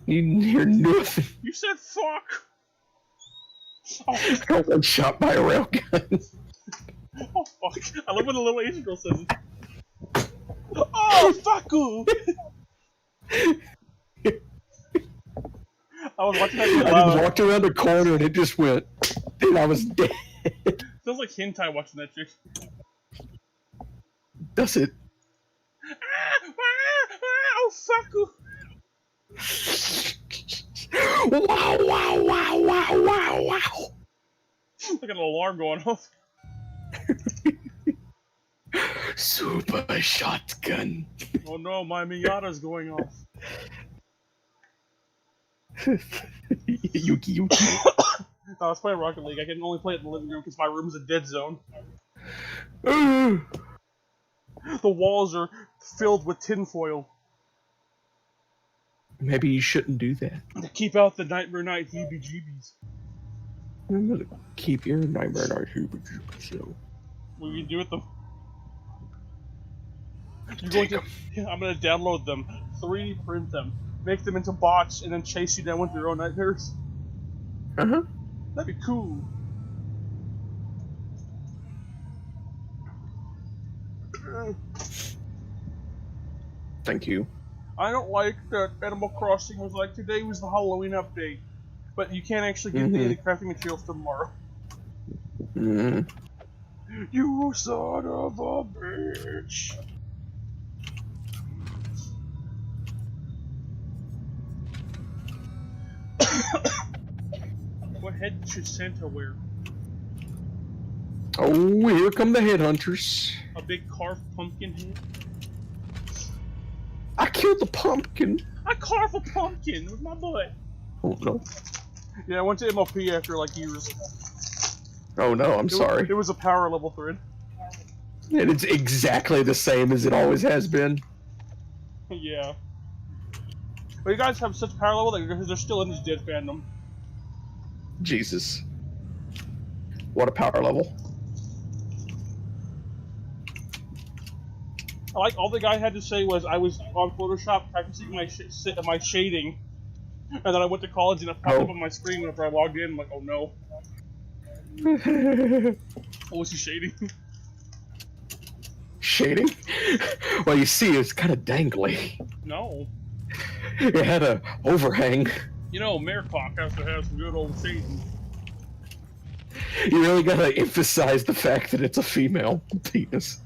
You hear nothing. You said fuck! Oh, I got one shot by a railgun. oh fuck. I love when the little Asian girl says it. Oh, fuck you! I was watching that really I loud. just walked around the corner and it just went. And I was dead. Feels like hentai watching that chick. Does it? Oh, fuck you! Wow, wow, wow, wow, wow, wow. Like an alarm going off. Super shotgun. Oh no, my Miata's going off. Yuki, Yuki. I was playing Rocket League. I can only play it in the living room because my room is a dead zone. Ugh. The walls are filled with tinfoil Maybe you shouldn't do that. to keep out the Nightmare Night heebie-jeebies. I'm gonna keep your Nightmare Night heebie-jeebies, so. What are you gonna do with them? You're going to, I'm gonna download them, 3D print them, make them into bots, and then chase you down with your own nightmares. Uh-huh. That'd be cool. Thank you. I don't like that Animal Crossing was like, today was the Halloween update, but you can't actually get any crafting materials tomorrow. Mm. You son of a bitch! What head should Santa wear? Oh, here come the headhunters. A big carved pumpkin head? I killed the pumpkin. I carved a pumpkin with my butt! Oh no. Yeah, I went to MLP after like years. Oh no, I'm sorry. It was a power level thread. And it's exactly the same as it always has been. Yeah. But you guys have such power level that they're still in this dead fandom. Jesus. What a power level. I like all the guy had to say was I was on Photoshop practicing my shading, and then I went to college and it popped up on my screen whenever I logged in. I'm like, oh no. What was he shading? Shading? Well, you see, it's kind of dangly. No. It had a overhang. You know, Marecock has to have some good old shading. You really gotta emphasize the fact that it's a female penis.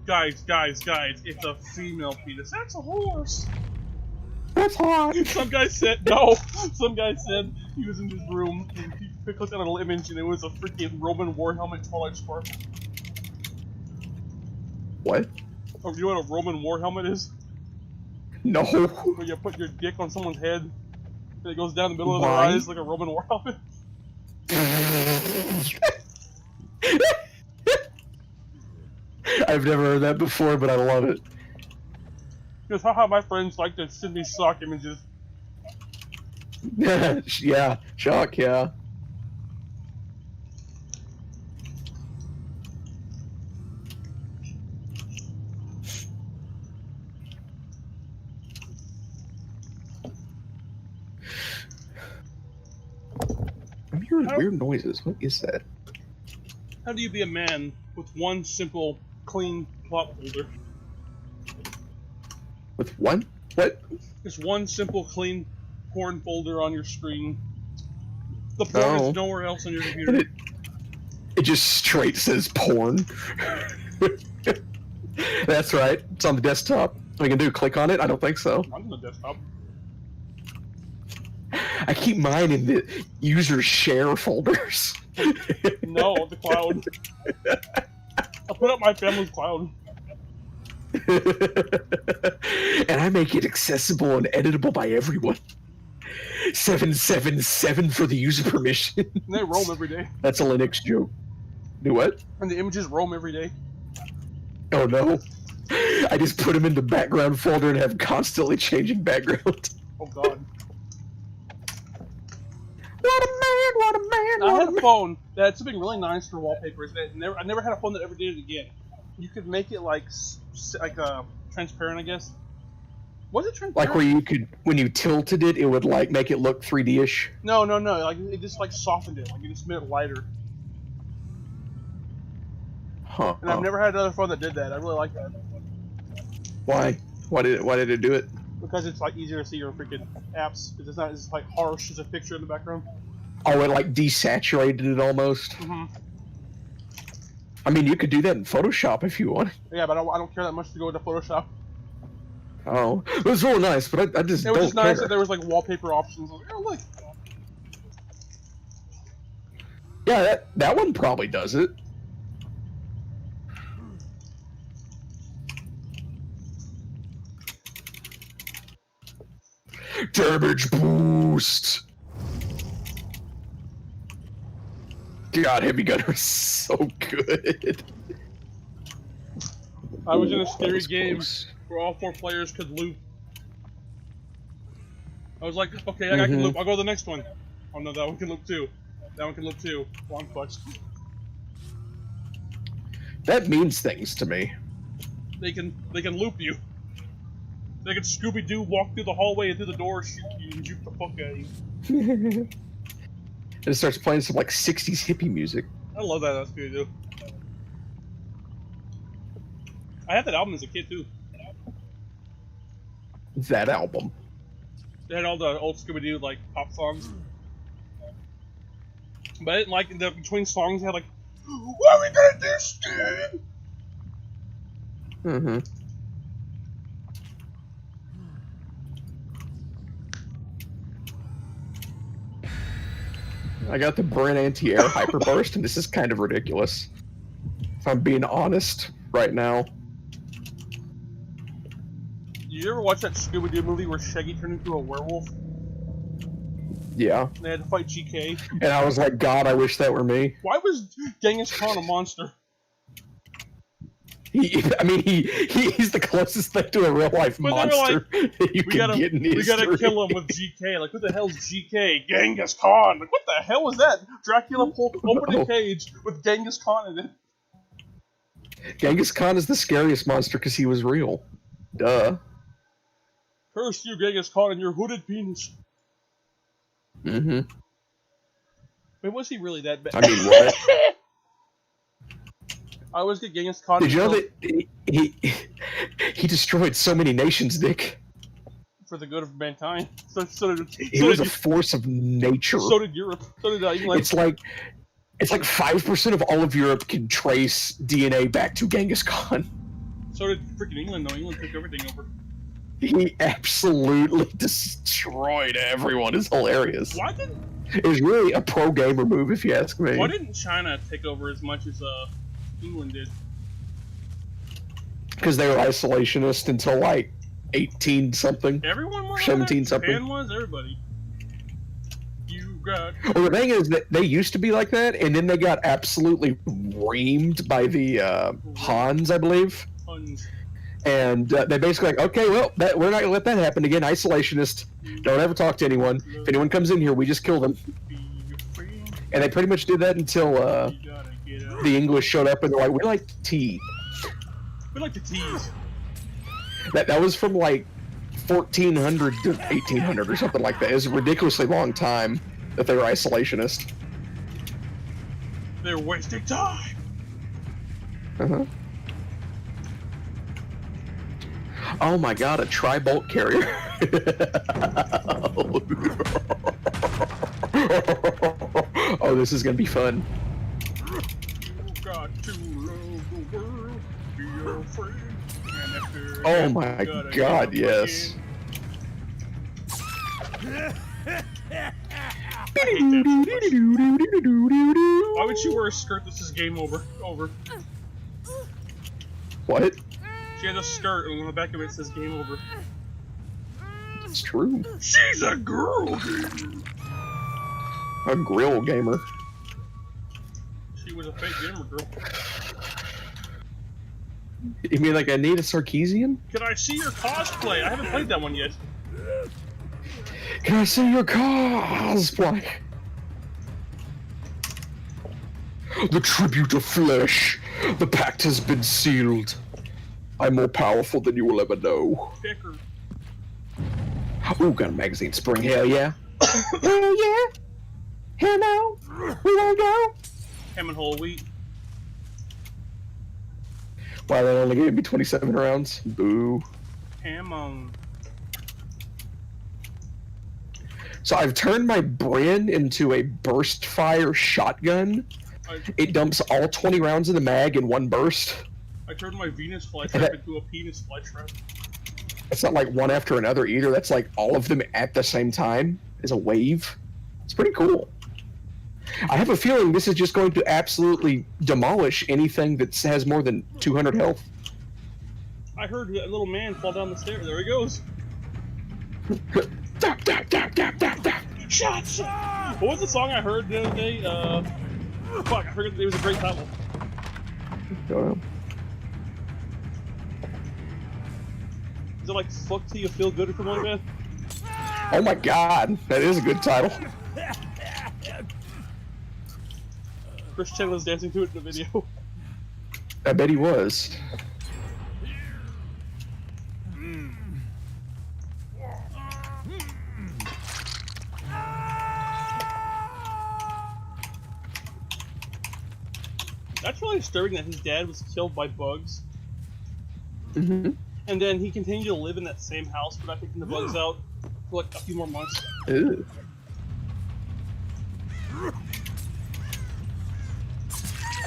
Guys, it's a female penis. That's a horse! That's hot! Some guy said, no! Some guy said he was in his room and he clicked on a little image and it was a freaking Roman war helmet Twilight Sparkle. What? Oh, you know what a Roman war helmet is? No. Where you put your dick on someone's head and it goes down the middle of their eyes like a Roman war helmet. I've never heard that before, but I love it. Because haha, my friends like to send me sock images. Yeah, shock, yeah. I'm hearing weird noises. What is that? How do you be a man with one simple, clean plot folder? With one? What? Just one simple, clean porn folder on your screen. The porn is nowhere else on your computer. It just straight says porn. That's right. It's on the desktop. What you can do, click on it? I don't think so. I'm on the desktop. I keep mine in the user share folders. No, the cloud. I put up my family's cloud. And I make it accessible and editable by everyone. 777 for the user permission. And they roam every day. That's a Linux joke. Do what? And the images roam every day. Oh no. I just put them in the background folder and have constantly changing background. Oh god. What a man, what a man, I what had a a man. phone that had something really nice for wallpapers. I never had a phone that ever did it again. You could make it like transparent, I guess. Was it transparent? Like where you could, when you tilted it, it would like make it look 3D-ish. No. Like it just like softened it. Like it just made it lighter. Huh. And I've never had another phone that did that. I really like that. Why? Why did it do it? Because it's like easier to see your freaking apps. Because it's not as like harsh as a picture in the background. Oh, it like desaturated it almost. Mm-hmm. I mean, you could do that in Photoshop if you want. Yeah, but I don't care that much to go into Photoshop. Oh, it was real nice, but I just It was don't just nice care. that there was like wallpaper options. Like, oh look. Yeah, that one probably does it. Damage boost. God, Heavy Gunner is so good. I was in a Ooh, scary that was game close. where all 4 players could loop. I was like, okay, I can loop. I'll go to the next one. Oh no, that one can loop too. That one can loop too. Well, I'm fucked. That means things to me. They can loop you. They can Scooby-Doo walk through the hallway and through the door, shoot you, and juke the fuck out of you. And it starts playing some like 60s hippie music. I love that Scooby-Doo. I had that album as a kid too. That album. They had all the old Scooby-Doo like pop songs. But I didn't like in between songs they had like, what are we gonna do, Steve? Mm-hmm. I got the Brent anti-air hyperburst, and this is kind of ridiculous. If I'm being honest right now. Did you ever watch that Scooby-Doo movie where Shaggy turned into a werewolf? Yeah. They had to fight GK. And I was like, God, I wish that were me. Why was Genghis Khan a monster? I mean, he's the closest thing to a real life But they were monster that you can get in history. We gotta kill him with GK. Like, who the hell's GK? Genghis Khan. Like, what the hell was that? Dracula opened a cage with Genghis Khan in it. Genghis Khan is the scariest monster because he was real. Duh. Curse you, Genghis Khan, and your hooded penis. Mm-hmm. Wait, was he really that bad? I mean, what? I always get Genghis Khan. Did you know that he destroyed so many nations, Nick? For the good of mankind. So He was a force of nature. So did Europe. So did England. It's like 5% of all of Europe can trace DNA back to Genghis Khan. So did freaking England, though. England took everything over. He absolutely destroyed everyone. It's hilarious. Why didn't... It was really a pro gamer move, if you ask me. Why didn't China take over as much as England did? Because they were isolationist until like 18 something. Everyone was 17 something. Japan was everybody. You got. Well, the thing is that they used to be like that, and then they got absolutely reamed by the Hans, I believe. Huns. And they basically like, okay, well, we're not gonna let that happen again. Isolationist. Don't ever talk to anyone. If anyone comes in here, we just kill them. And they pretty much did that until the English showed up and they're like, we like tea. We like to tease. That was from like 1400 to 1800 or something like that. It was a ridiculously long time that they were isolationist. They're wasting time. Uh-huh. Oh my god, a tri-bolt carrier. Oh, this is gonna be fun. You got to love the world, be your friend, and after Oh that, my you gotta god, get up yes. again. I hate that so much. Why would you wear a skirt that says game over? What? She has a skirt and on the back of it says game over. It's true. She's a girl gamer. A grill gamer. She was a fake gamer girl. You mean like Anita Sarkeesian? Can I see your cosplay? I haven't played that one yet. Can I see your cosplay? The tribute of flesh. The pact has been sealed. I'm more powerful than you will ever know. Picker. Ooh, got a magazine spring. Hell yeah. Hell yeah. Hell no. We won't go. Ham and whole wheat. Wow, that only gave me 27 rounds. Boo. Ham on. So I've turned my Bren into a burst fire shotgun. It dumps all 20 rounds in the mag in one burst. I turned my Venus flytrap into a penis flytrap. It's not like one after another either. That's like all of them at the same time as a wave. It's pretty cool. I have a feeling this is just going to absolutely demolish anything that has more than 200 health. I heard that little man fall down the stairs. There he goes. Dap, dap, dap, dap, dap, dap. Shots! What was the song I heard the other day? Fuck, I forget. It was a great title. Is it like "Fuck Till You Feel Good" or something like that? Oh my god, that is a good title. Chris Chan was dancing to it in the video. I bet he was. That's really disturbing that his dad was killed by bugs. Mm-hmm. And then he continued to live in that same house without taking the bugs out for like a few more months. Ew.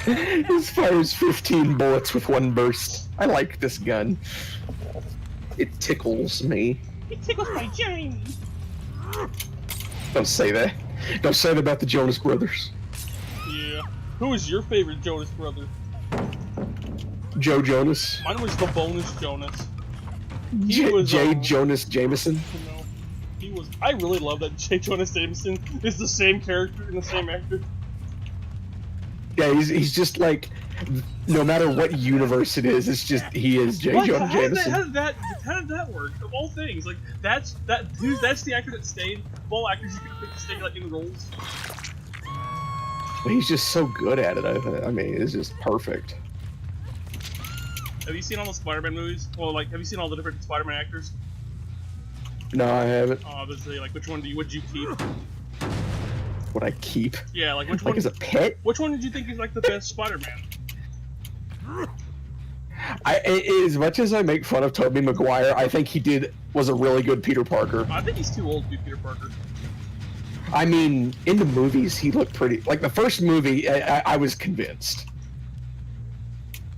This fires 15 bullets with one burst. I like this gun. It tickles me. It tickles my Jane! Don't say that. Don't say that about the Jonas Brothers. Yeah. Who is your favorite Jonas brother? Joe Jonas. Mine was the bonus Jonas. J. Jonas Jameson. No, he was. I really love that J. Jonas Jameson is the same character and the same actor. Yeah, he's just like, no matter what universe it is, it's just he is J. Jonah Jameson. How did that work? Of all things, like that's the actor that stayed. Of all actors you could pick to stay like in roles. He's just so good at it. I mean, it's just perfect. Have you seen all the Spider-Man movies? Well, like, have you seen all the different Spider-Man actors? No, I haven't. Obviously, like, which one would you keep? Would I keep? Yeah, like which like one? As a pet? Which one did you think is like the best Spider-Man? As much as I make fun of Tobey Maguire, I think he was a really good Peter Parker. I think he's too old to be Peter Parker. I mean, in the movies, he looked pretty. Like the first movie, I was convinced.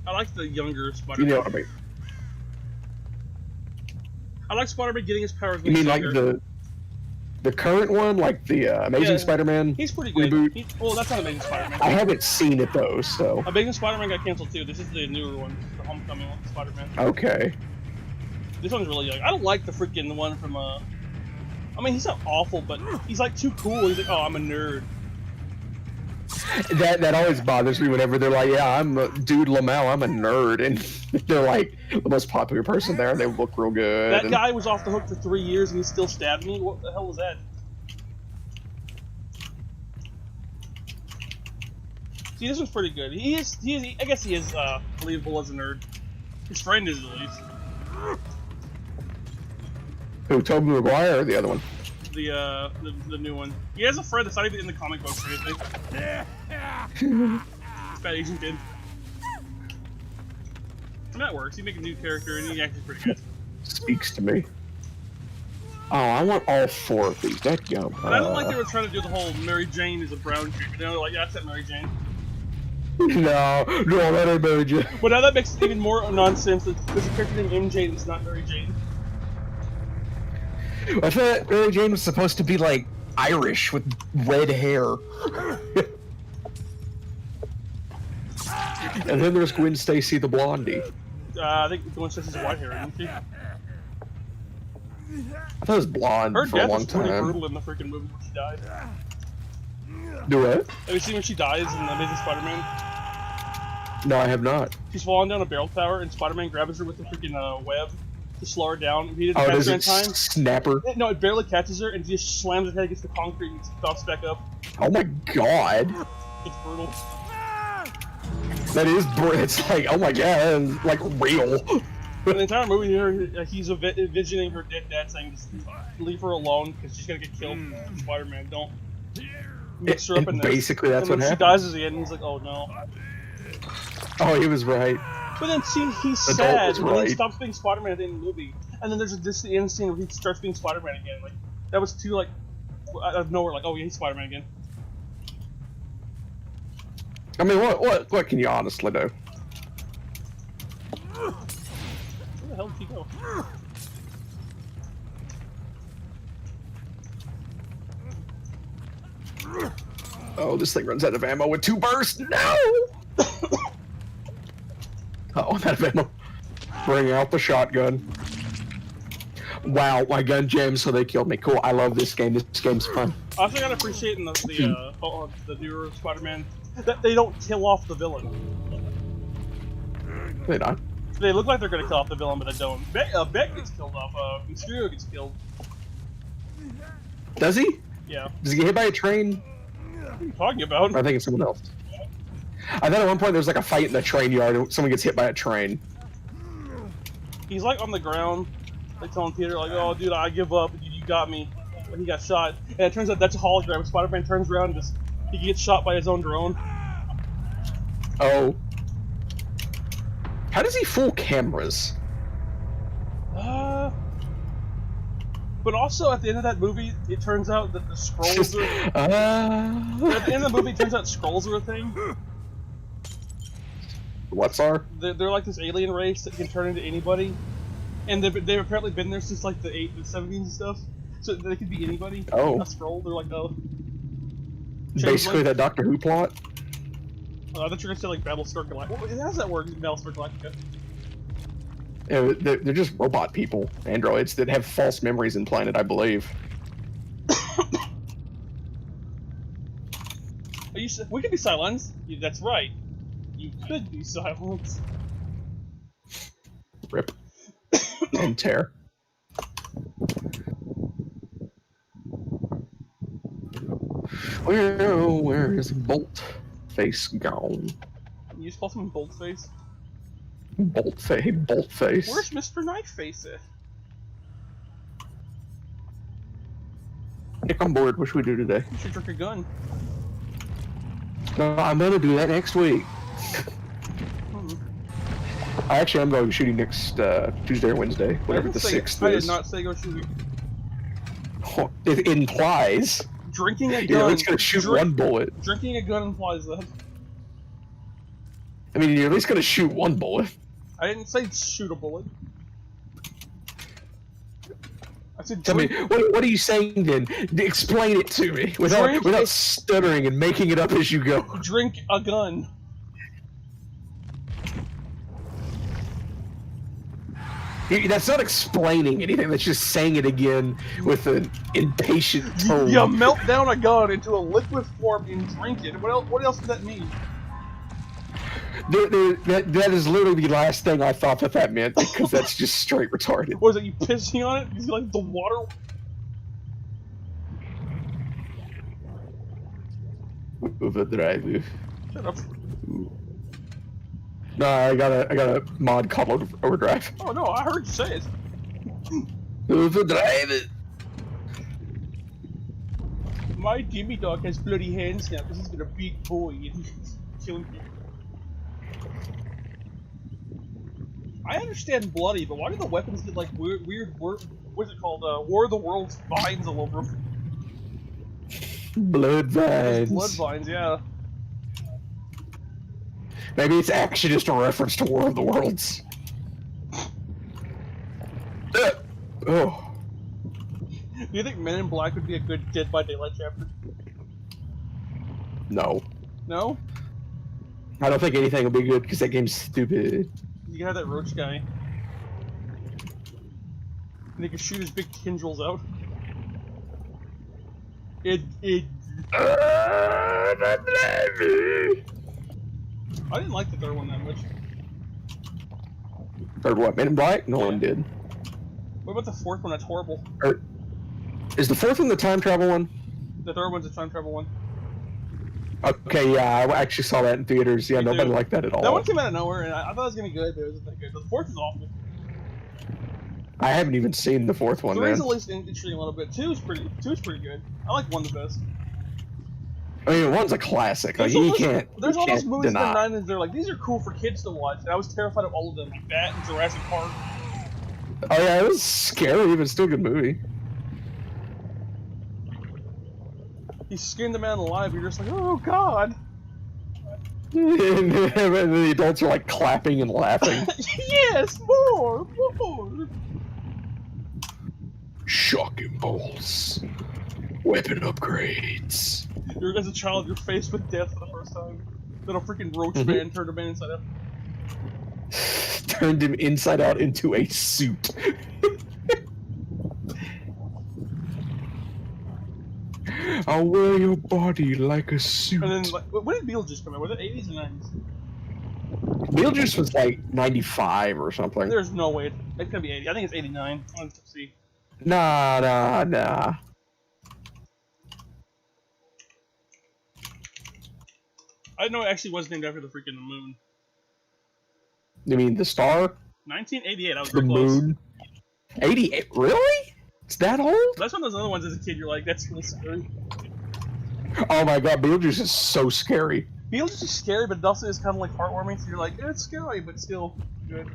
I like the younger Spider-Man. You know what I mean? I like Spider-Man getting his powers. You mean like the current one, like the Amazing Spider-Man? He's pretty good. Reboot? Well, that's not Amazing Spider-Man. I haven't seen it though, so. Amazing Spider-Man got canceled too. This is the newer one, the Homecoming one, Spider-Man. Okay. This one's really young. I don't like the freaking one from I mean, he's not awful, but he's like too cool. He's like, oh, I'm a nerd. That always bothers me whenever they're like, yeah, I'm Dude Lamau, I'm a nerd, and they're like the most popular person there, and they look real good. That guy was off the hook for 3 years, and he still stabbed me. What the hell was that? See, this one's pretty good. I guess he is believable as a nerd. His friend is at least. Who, Tobey Maguire or the other one? The new one. He has a friend that's not even in the comic books or anything. It's Bad Agent Kid. And that works. You make a new character and he actually pretty good. Speaks to me. Oh, I want all 4 of these. That go. But I don't like they were trying to do the whole Mary Jane is a brown chick. You know, like, yeah, that's that Mary Jane. No, that ain't Mary Jane. But now that makes it even more nonsense that there's a character named MJ that's not Mary Jane. I thought Mary Jane was supposed to be like Irish with red hair. And then there's Gwen Stacy the blondie. I think Gwen Stacy's white hair, isn't she? I thought it was blonde Her for a death long is pretty time. brutal in the freaking movie when she died. Do what? Have you seen when she dies in Amazing Spider-Man? No, I have not. She's falling down a barrel tower, and Spider-Man grabs her with the freaking web to slow her down. He didn't catch does her it in time. snapper? No, it barely catches her, and just slams her head against the concrete and stops back up. Oh my god. It's brutal. That is, it's like, oh my god, like real. In the entire movie here, he's envisioning her dead dad saying, just leave her alone because she's gonna get killed. Spider-Man, don't mix her up in this. Basically, that's and what when she happened. dies at the end, he's like, oh no. Oh, he was right. But then he's The adult sad, was and then he right. stops being Spider-Man at the end of the movie. And then there's this the end scene where he starts being Spider-Man again. Like, that was too, like, out of nowhere, like, oh yeah, he's Spider-Man again. I mean, what can you honestly do? Where the hell did he go? Oh, this thing runs out of ammo with 2 bursts. No! Oh, I'm out of ammo. Bring out the shotgun. Wow, my gun jammed, so they killed me. Cool, I love this game. This game's fun. I also gotta appreciate in the newer Spider-Man that they don't kill off the villain. They not. They look like they're gonna kill off the villain, but they don't. Beck gets killed off. Mysterio gets killed. Does he? Yeah. Does he get hit by a train? What are you talking about? I think it's someone else. I thought at one point there was like a fight in the train yard and someone gets hit by a train. He's like on the ground, like telling Peter, like, "Oh, dude, I give up. You got me." When he got shot, and it turns out that's a hologram. Spider-Man turns around and he gets shot by his own drone. Oh. How does he fool cameras? But also at the end of that movie, it turns out that the scrolls are. At the end of the movie, it turns out scrolls are a thing. What's our? They're like this alien race that can turn into anybody, and they've apparently been there since like the 70s and stuff. So they could be anybody. Oh. A scroll. They're like a. Basically that Doctor Who plot? I thought you were gonna say like Battlestar Galactica. How does that work in Battlestar Galactica? Yeah, they're just robot people, androids, that have false memories implanted, I believe. We could be silenced. That's right. You could be silenced. Rip. And tear. Where is Bolt Face gone? You just call someone Bolt Face? Bolt Face. Where's Mr. Knife Face at? Nick on board. What should we do today? You should drink a gun. No, I'm gonna do that next week. I actually am going shooting next Tuesday or Wednesday, whatever the 6th I is. did not say go shooting. It implies Drinking a gun. you're at least gonna shoot one bullet. Drinking a gun implies that. I mean, you're at least gonna shoot one bullet. I didn't say shoot a bullet. I said I mean, drink. what are you saying then? Explain it to me without stuttering and making it up as you go. Drink a gun. That's not explaining anything. That's just saying it again with an impatient tone. You melt down a gun into a liquid form and drink it. What else does that mean? That is literally the last thing I thought that meant, because that's just straight retarded. What is it? You pissing on it? Is it like the water? Overdrive. Shut up. No, I got a mod called Overdrive. Oh no, I heard you say it. Overdrive it. My Jimmy dog has bloody hands now because he's been a big boy and he's killing people. I understand bloody, but why do the weapons get like weird what's it called? War of the Worlds vines all over them? Blood vines. Blood vines, yeah. Maybe it's actually just a reference to War of the Worlds. Oh. Do you think Men in Black would be a good Dead by Daylight chapter? No. No? I don't think anything will be good because that game's stupid. You can have that roach guy. And he can shoot his big tendrils out. I didn't like the third one that much. Third what? Men in Black? No one did. What about the fourth one? That's horrible. Is the fourth one the time travel one? The third one's a time travel one. Okay, yeah, I actually saw that in theaters. Yeah, Me nobody too. liked that at all. That one came out of nowhere, and I thought it was gonna be good, but it wasn't that good. The fourth is awful. I haven't even seen the fourth one, Three's man. at least interesting a little bit. Two's pretty good. I like one the best. I mean, one's a classic. Like, There's all those movies deny. in the 90s. They're like, these are cool for kids to watch, and I was terrified of all of them, like that and Jurassic Park. Oh yeah, it was scary, but still a good movie. He skinned the man alive. You're just like, oh god. And the adults are like clapping and laughing. Yes, more. Shocking balls. Weapon upgrades. You're as a child, you're faced with death for the first time. Then a freaking roach man turned a man inside out. Turned him inside out into a suit. I'll wear your body like a suit. And then, like, when did Beetlejuice come out? Was it 80s or 90s? Beetlejuice was like 95 or something. There's no way. It could be 80. I think it's 89. Let's see. Nah. I didn't know it actually was named after the freaking moon. You mean the star? 1988. I was The real close. moon? 88? Really? It's that old? That's one of those other ones as a kid. You're like, that's really scary. Oh my god, Beetlejuice is so scary. Beetlejuice is scary, but it also is kind of like heartwarming. So you're like, yeah, it's scary, but still good.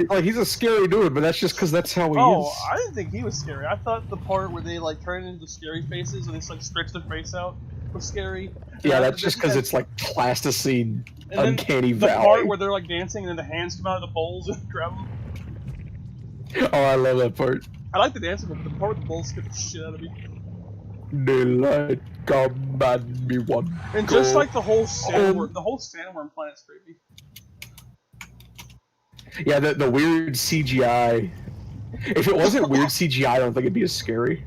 Like, he's a scary dude, but that's just because that's how he is. Oh, I didn't think he was scary. I thought the part where they like turn into scary faces and they just like stretch their face out was scary. Yeah, that's just because it's like plasticine, and then uncanny the valley. part where they're like dancing and then the hands come out of the bowls and grab them. Oh, I love that part. I like the dancing, but the part with the bowls scared the shit out of me. Daylight, come and me one. And go just like the whole home. sandworm planet's creepy. Yeah, the weird CGI. If it wasn't weird CGI, I don't think it'd be as scary.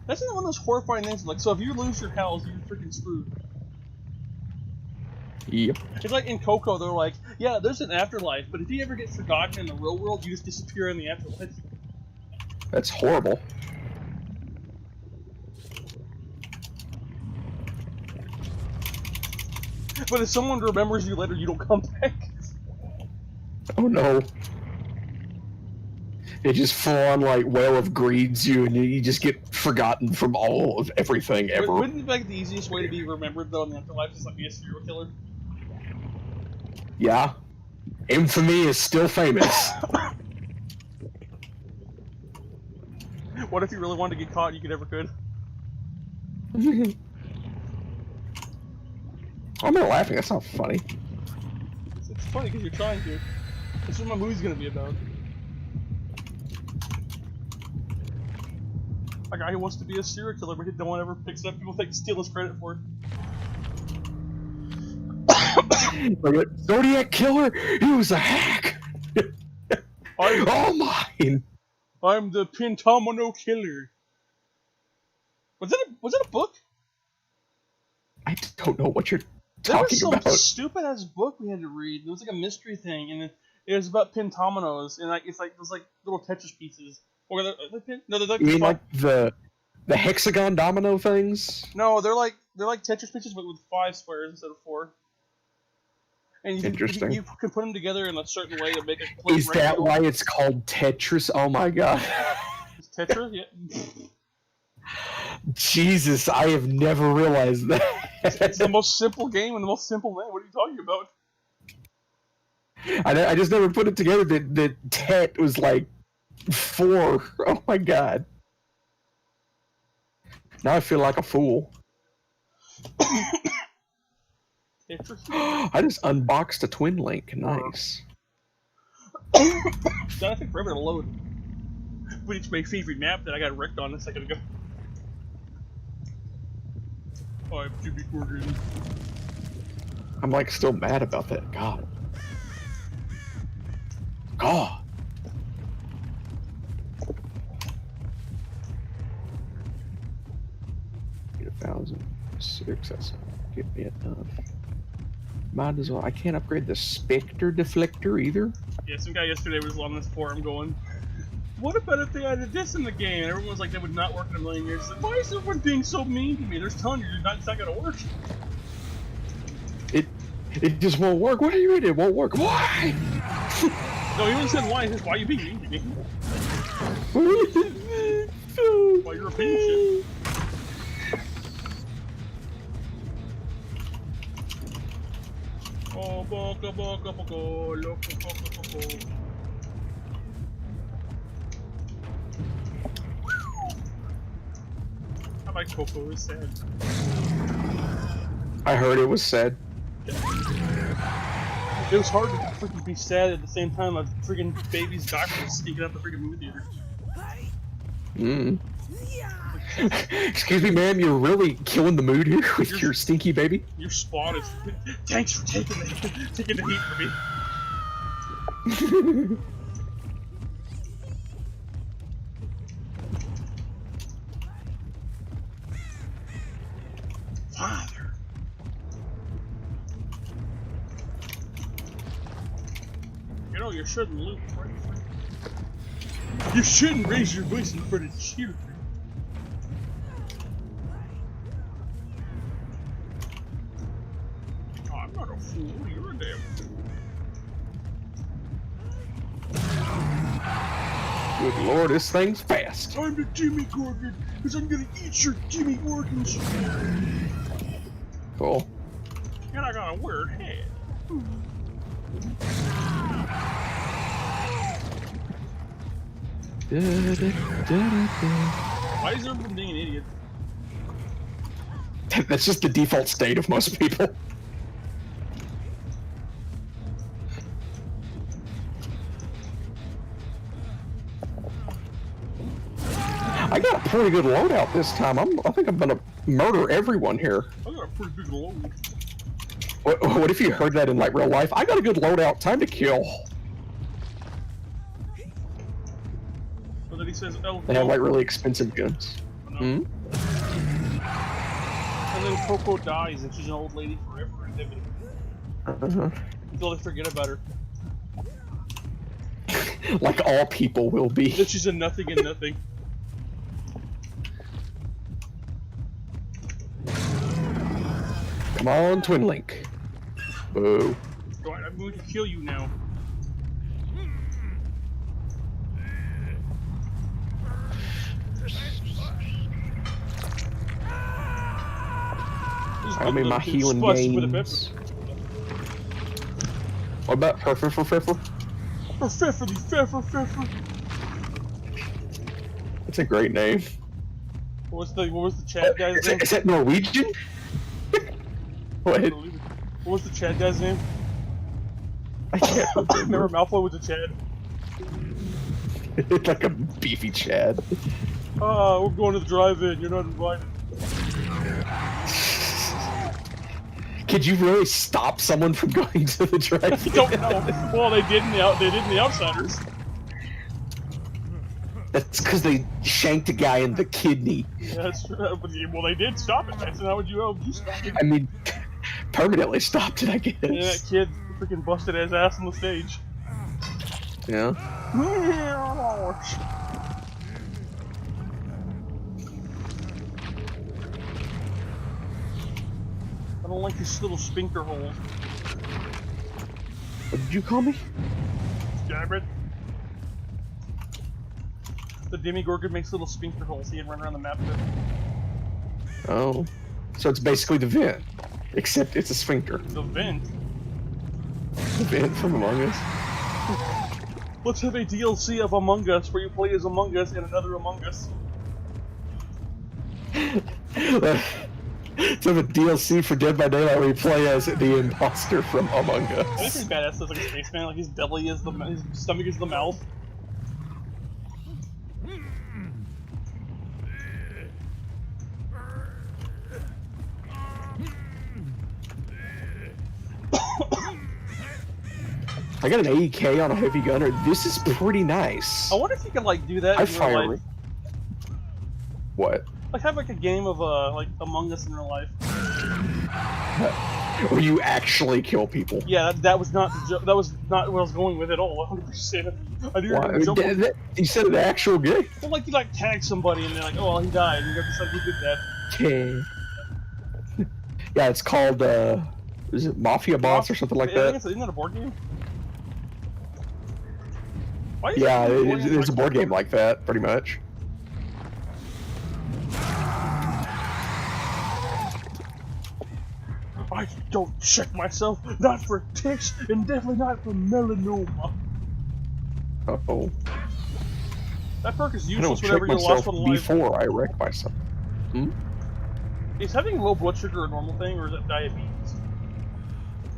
That's one of those horrifying things. Like, so if you lose your cows, you're freaking screwed. Yep. It's like in Coco, they're like, yeah, there's an afterlife, but if you ever get forgotten in the real world, you just disappear in the afterlife. That's horrible. But if someone remembers you later, you don't come back. Oh no. It just full on like Whale of Greeds you, and you just get forgotten from all of everything ever. Wouldn't it be like the easiest way to be remembered though in the afterlife is like be a serial killer? Yeah. Infamy is still famous. What if you really wanted to get caught? You could never could. I'm not laughing. That's not funny. It's funny because you're trying to. That's what my movie's gonna be about. A guy who wants to be a serial killer, but no one ever picks up. People steal his credit for it. Like, Zodiac Killer? He was a hack! All mine! I'm the Pentomino Killer. Was it a book? I don't know what you're There was talking some about. stupid ass book we had to read. It was like a mystery thing, and it was about pentominoes, and like it's like those like little Tetris pieces. Or they're like You mean like the hexagon domino things? no, they're like Tetris pieces, but with 5 squares instead of 4. And Interesting. You can put them together in a certain way to make a complete Is that rectangle. why it's called Tetris? Oh my god. It's Tetra? Yeah. Jesus, I have never realized that. It's the most simple game and the most simple name. What are you talking about? I just never put it together that Tet was like 4. Oh my god. Now I feel like a fool. Tetris? I just unboxed a Twin Link. Nice. That took forever to load. But it's my favorite map that I got wrecked on a second ago. Oh, I'm Jimmy Corgan. I'm like still mad about that. God. God. Get 1,006. That's give me enough. Might as well. I can't upgrade the Spectre Deflector either. Yeah, some guy yesterday was on this forum going, what about if they added this in the game? And everyone was like, that would not work in a million years. Like, why is everyone being so mean to me? They're telling you it's not gonna work. It just won't work. What do you mean it won't work? Why? No, he even said why. He says, why are you being mean to me? Well, you're repeating shit. Oh, boca, boca, boca, loco, boca, boca. I like Coco, it's sad. I heard it was sad. It was hard to freaking be sad at the same time. A freaking baby's doctor was sneaking out the freaking movie theater. Mm. Excuse me, ma'am, you're really killing the mood here with your stinky baby. Your spawn is. Thanks for taking the heat for me. Father. You know, you shouldn't loot, right? You shouldn't raise your voice in front of children. Oh, I'm not a fool, you're a damn fool. Good lord, this thing's fast. I'm the Jimmy Gorgon, because I'm gonna eat your Jimmy organs. Cool. And I got a weird head. Why is everyone being an idiot? That's just the default state of most people. I got a pretty good loadout this time. I think I'm gonna murder everyone here. I got a pretty big load. What if you heard that in like real life? I got a good loadout. Time to kill. But then he says, "Oh." They have like really expensive guns. No. And then Coco dies, and she's an old lady forever and ever. Until they forget about her. Like all people will be. That she's a nothing and nothing. Come on, Twin Link. Boo. Alright, I'm going to kill you now. I mean, my healing gains. What about Pfeffer for Pfeffer? For Pfeffer, the Pfeffer, Pfeffer. That's a great name. What was the Chad guy's name? Is that Norwegian? What? What was the Chad guy's name? I can't Remember Malfoy was a Chad? It's like a beefy Chad. Ah, we're going to the drive-in, you're not invited. Could you really stop someone from going to the drive-in? I don't know. Well, they did in the Outsiders. That's because they shanked a guy in the kidney. Yeah, that's true. Well, they did stop it. That's how would you stop it? I mean, permanently stopped it, I guess. Yeah, that kid freaking busted his ass on the stage. Yeah. I don't like this little sphincter hole. What did you call me? Damn it. The Demigorgon makes little sphincter holes. He can run around the map with it. Oh. So it's basically the vent. Except it's a sphincter. The vent? The vent from Among Us. Let's have a DLC of Among Us where you play as Among Us and another Among Us. Let's have a DLC for Dead by Daylight where you play as the imposter from Among Us. This is badass. Looks like a spaceman. Like his belly is his stomach is the mouth. I got an AEK on a heavy gunner. This is pretty nice. I wonder if you could like do that I in real fire life. it. What? Like have like a game of like Among Us in real life. Where you actually kill people. Yeah, that was not the that was not what I was going with at all. 100%. I knew you were gonna jump. You said an actual game. Well, like you like tag somebody and they're like, oh, well, he died. And you got to decide who did that. Okay. Yeah, it's called is it Mafia Boss or something like that? Isn't that a board game? Why is Yeah, it there's a board game like that, pretty much. I don't check myself, not for ticks, and definitely not for melanoma. Uh-oh. That perk is I don't useless check whenever you lost myself one life. before I wreck myself. Hmm? Is having low blood sugar a normal thing, or is it diabetes?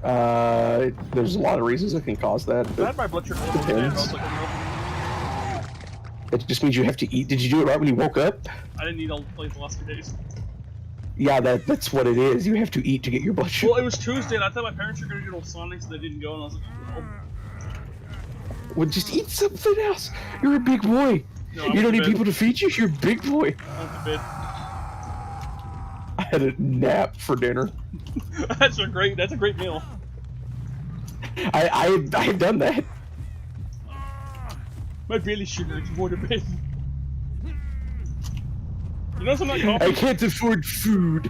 There's a lot of reasons that can cause that. I But had my blood sugar level today, and I was like, oh, it just means you have to eat. Did you do it right when you woke up? no. I didn't eat all like the last 2 days. Yeah, that's what it is. You have to eat to get your blood sugar. Well, it was Tuesday, and I thought my parents were going to go to Sonic, so they didn't go, and I was like, oh. Well, just eat something else. You're a big boy. No, You don't need people to feed you. You're a big boy. I went to bed. I had a nap for dinner. That's a great meal. I have done that. My belly sugar is going to bed. You notice I'm not I coughing? can't afford food.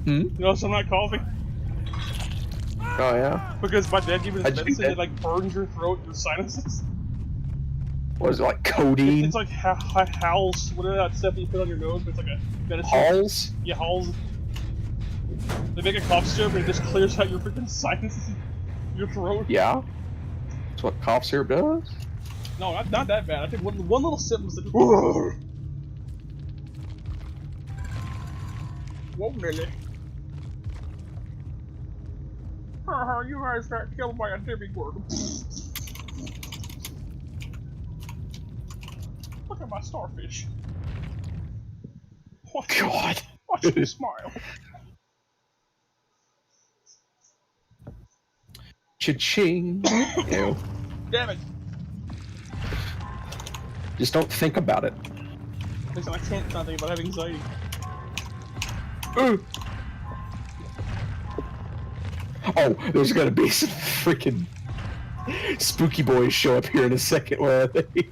Hmm? You notice I'm not coughing? Oh yeah. Because my dad gave me this How'd you medicine do that like burns your throat and your sinuses. What is it, like codeine? It's like Howls, whatever that stuff that you put on your nose, but it's like a medicine. Halls? Yeah, Halls. They make a cough syrup and it just clears out your freaking sinuses, your throat. Yeah. That's what cough syrup does. No, not that bad. I think one little sip was like, whoa, Millie. You guys got killed by a demigorgon. Look at my starfish. God. Watch me smile. Cha-ching. Ew. Damn it. Just don't think about it. Listen, I can't not think about having anxiety. Ooh. Oh, there's gonna be some freaking spooky boys show up here in a second, where are they?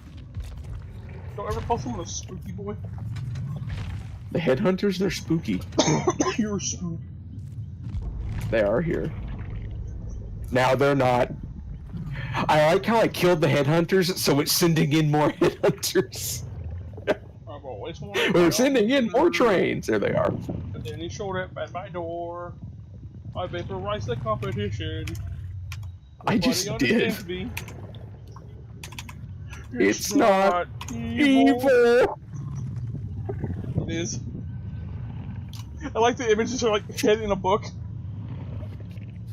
Don't ever call someone a spooky boy. The headhunters, they're spooky. You're spooky. They are here. Now they're not. I like how I killed the headhunters, so it's sending in more headhunters. I've always wanted. We're sending in more trains. There they are. And then he showed up at my door. I vaporized the competition. I just Nobody did. understands me. It's not evil. It is. I like the images are like head in a book.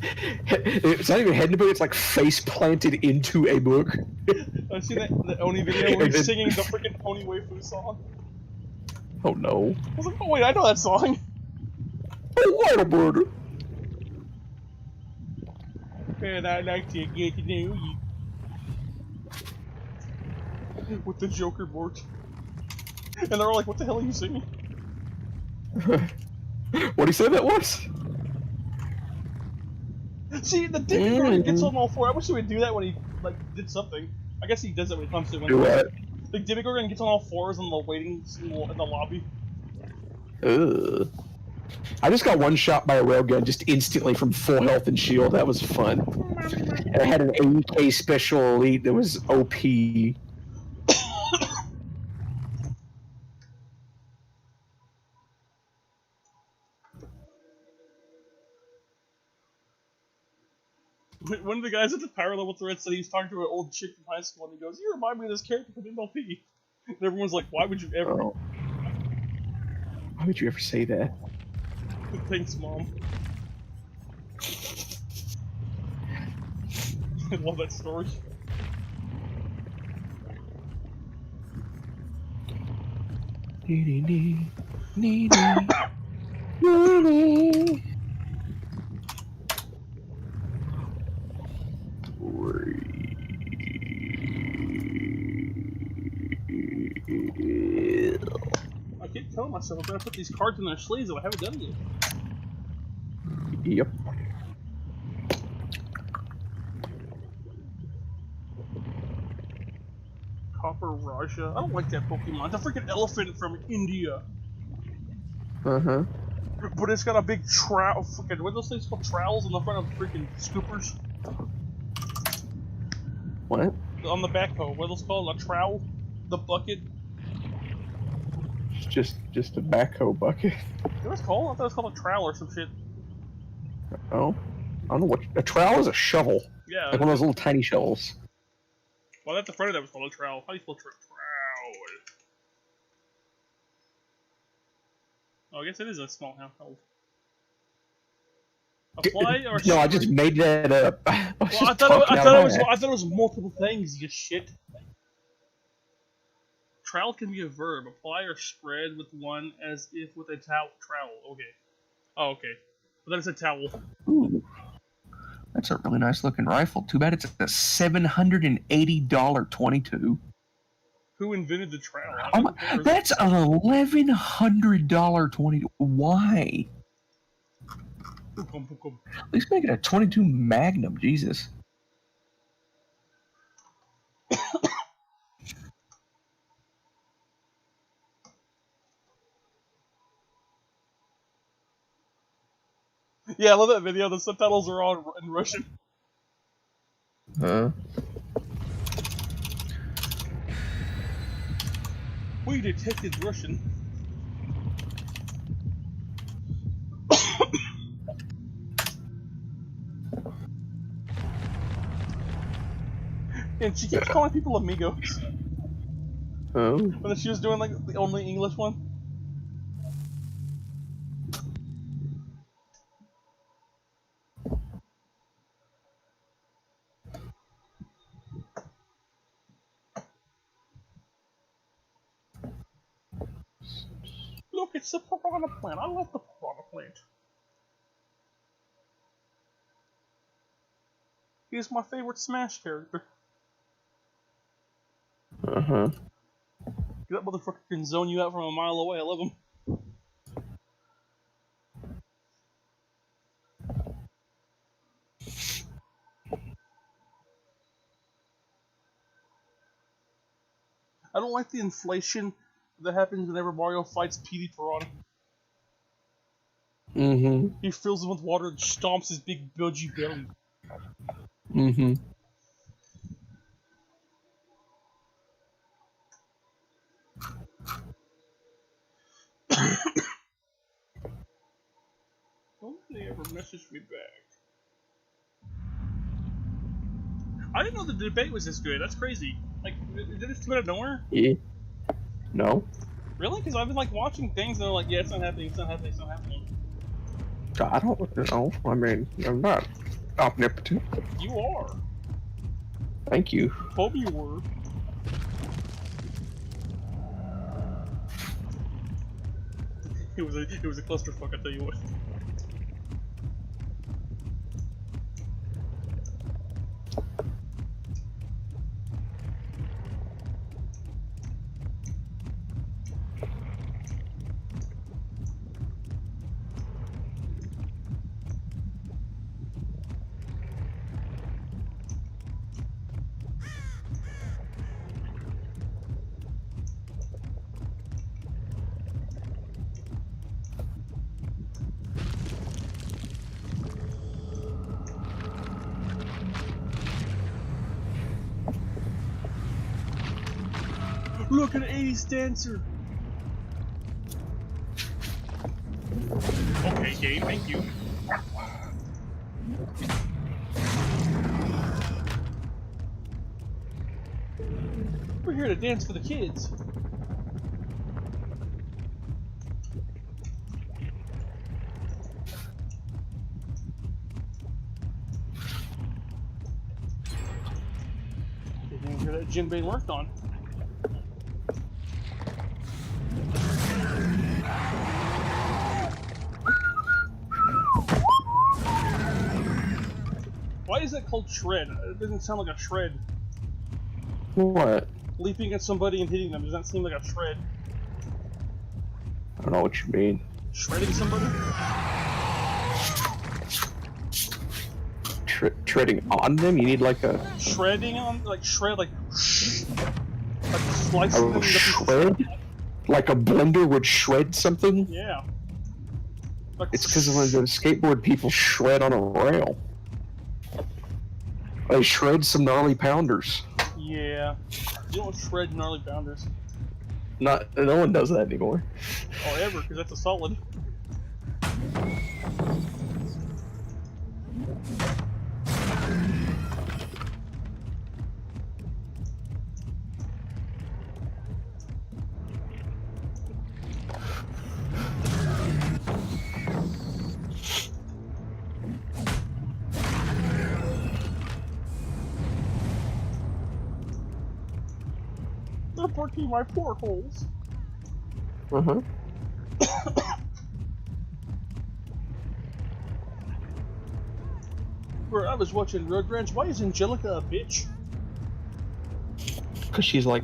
It's not even head in a book, it's like face planted into a book. I've seen the Oni video where he's singing the freaking Oni Waifu song. Oh no. I was like, oh wait, I know that song. Oh, what a bird. And I'd like to get to know you. With the Joker board. And they're all like, what the hell are you singing? What do you say that was? See, the Demigorgon gets on all four. I wish he would do that when he, like, did something. I guess he does that when he comes to Do what? The Demigorgon gets on all fours in the waiting in the lobby. Ugh. I just got one shot by a railgun just instantly from full health and shield. That was fun. And I had an AK special elite that was OP. One of the guys at the power level thread said he was talking to an old chick from high school, and he goes, "You remind me of this character from MLP." And everyone's like, "Why would you ever?" Oh. Why would you ever say that? Thanks, Mom. I love that story. I keep telling myself I'm gonna put these cards in their sleeves, but I haven't done it yet. Yep. Copper Raja. I don't like that Pokemon. It's a freaking elephant from India. Uh-huh. But it's got a big trowel. Freaking, what are those things called? Trowels on the front of freaking scoopers. What? On the backhoe. What are those called? A trowel? The bucket? It's just a backhoe bucket. What was it called? I thought it was called a trowel or some shit. Oh, I don't know what a trowel is. A shovel, Yeah. like one of those little tiny shovels. Well, that's the front of that was called a trowel. How do you spell trowel? Oh, I guess it is a small handheld. Apply or No, I just made that up. I was Well, I just thought talking out of my ass. it was multiple things. You shit. Trowel can be a verb. Apply or spread with one as if with a trowel. Okay. Oh, okay. But then it's a towel. Ooh, that's a really nice looking rifle. Too bad it's a $780.22. Who invented the trowel? Oh my, that's an $1,100.20. Why? At least make it a 22 Magnum. Jesus. Yeah, I love that video. The subtitles are all in Russian. Huh? We detected Russian. And she keeps calling people amigos. Oh. When she was doing like the only English one. Look, it's the piranha plant. I love the piranha plant. He's my favorite Smash character. Uh-huh. That motherfucker can zone you out from a mile away. I love him. I don't like the inflation that happens whenever Mario fights Petey Piranha. Mm-hmm. He fills him with water and stomps his big budgie belly. Mm-hmm. Don't they ever message me back? I didn't know the debate was this good. That's crazy. Like, did this come out of nowhere? Yeah. No. Really? Because I've been like watching things and they're like, yeah, it's not happening, it's not happening, it's not happening. I don't know. I mean, I'm not omnipotent. You are. Thank you. Told me you were. It was a clusterfuck, I tell you what. Look at an 80s dancer! Okay, game, thank you. We're here to dance for the kids. Didn't hear that Jinbei worked on. Why is that called shred? It doesn't sound like a shred. What? Leaping at somebody and hitting them, does that seem like a shred? I don't know what you mean. Shredding somebody? Treading on them? You need like a... Shredding on, like shred, like slicing them A into pieces. shred? Like a blender would shred something? Yeah. Like, It's because when the skateboard people shred on a rail. They shred some gnarly pounders. Yeah. You don't shred gnarly bounders. No one does that anymore. Or ever, because that's a solid. They're blocking my portholes. Uh-huh. Bro, I was watching Rugrats. Why is Angelica a bitch? Because she's like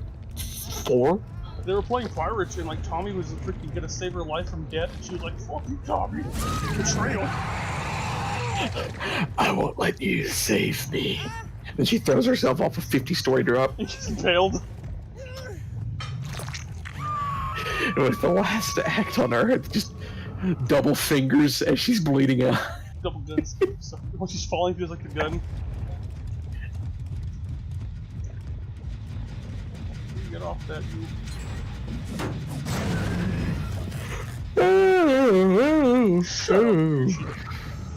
4? They were playing pirates and like Tommy was freaking gonna save her life from death and she was like, fuck you, Tommy. Betrayal. I won't let you save me. And she throws herself off a 50-story drop. And she's impaled. It was the last act on Earth. Just double fingers as she's bleeding out. Double guns. So, when she's falling, feels like a gun. You get off that, you.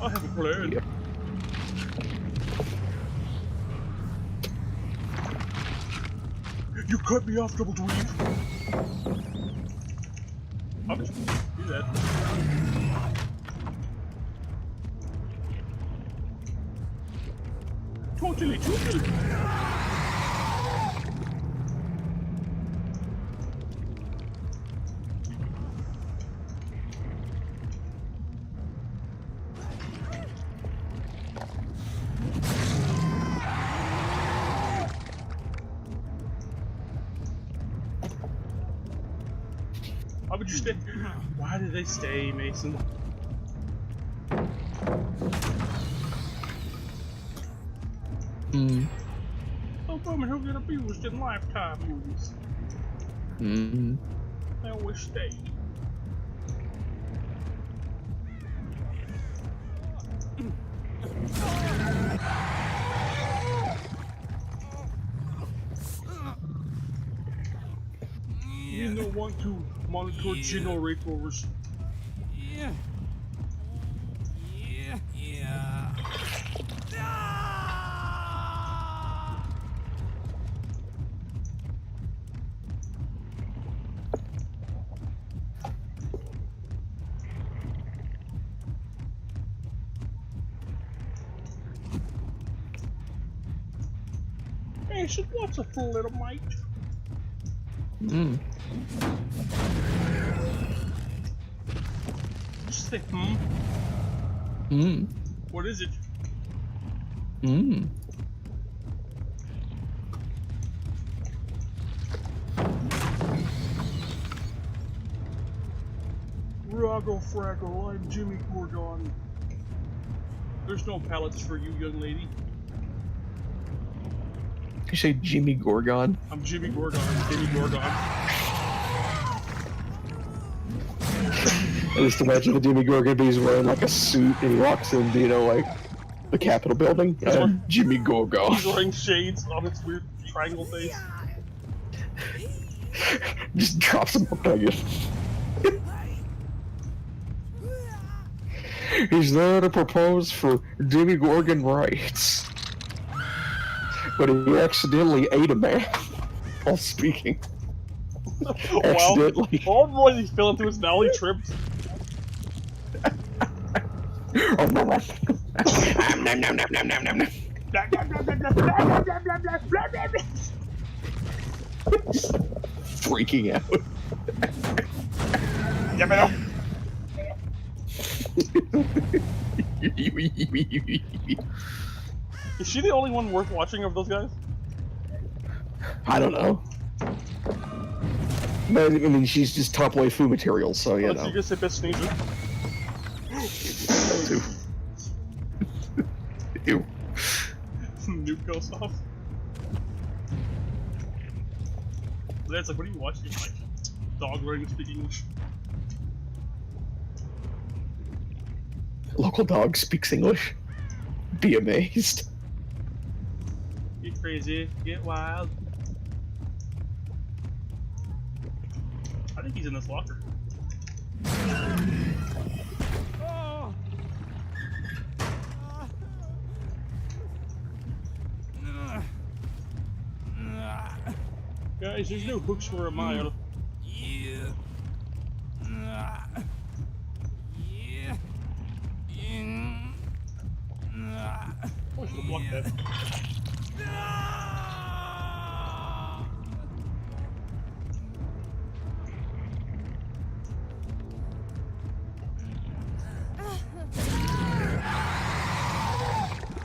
I have a plan. Yep. You cut me off, double dweeb. I'll just do that. Totally. Why would you stay? Why did they stay, Mason? Some women who get abused in Lifetime movies. They always stay. You don't want to monitor generators. Yeah. Hey, so what's a full little mate? Just say, What is it? Roggle Fraggle, I'm Jimmy Gorgon. There's no pallets for you, young lady. You say Jimmy Gorgon? I'm Jimmy Gorgon. Jimmy Gorgon. I just imagine the Jimmy Gorgon, but he's wearing like a suit and he walks into, you know, like the Capitol building. Jimmy Gorgon. He's wearing shades on his weird triangle face. Just drops him up again. He's there to propose for Jimmy Gorgon rights. But he accidentally ate a man while speaking. Accidentally. Wow. Boy, he fell into his mouth, he tripped. Freaking out. Is she the only one worth watching of those guys? I don't know. But, I mean, she's just top waifu material, so you know. You just hit best sneezer. Ew. Nuke goes off. That's like, what are you watching? Like, dog learning to speak English. Local dog speaks English. Be amazed. Get crazy, get wild. I think he's in this locker. Guys, there's no hooks for a mile. Oh, I should have blocked that.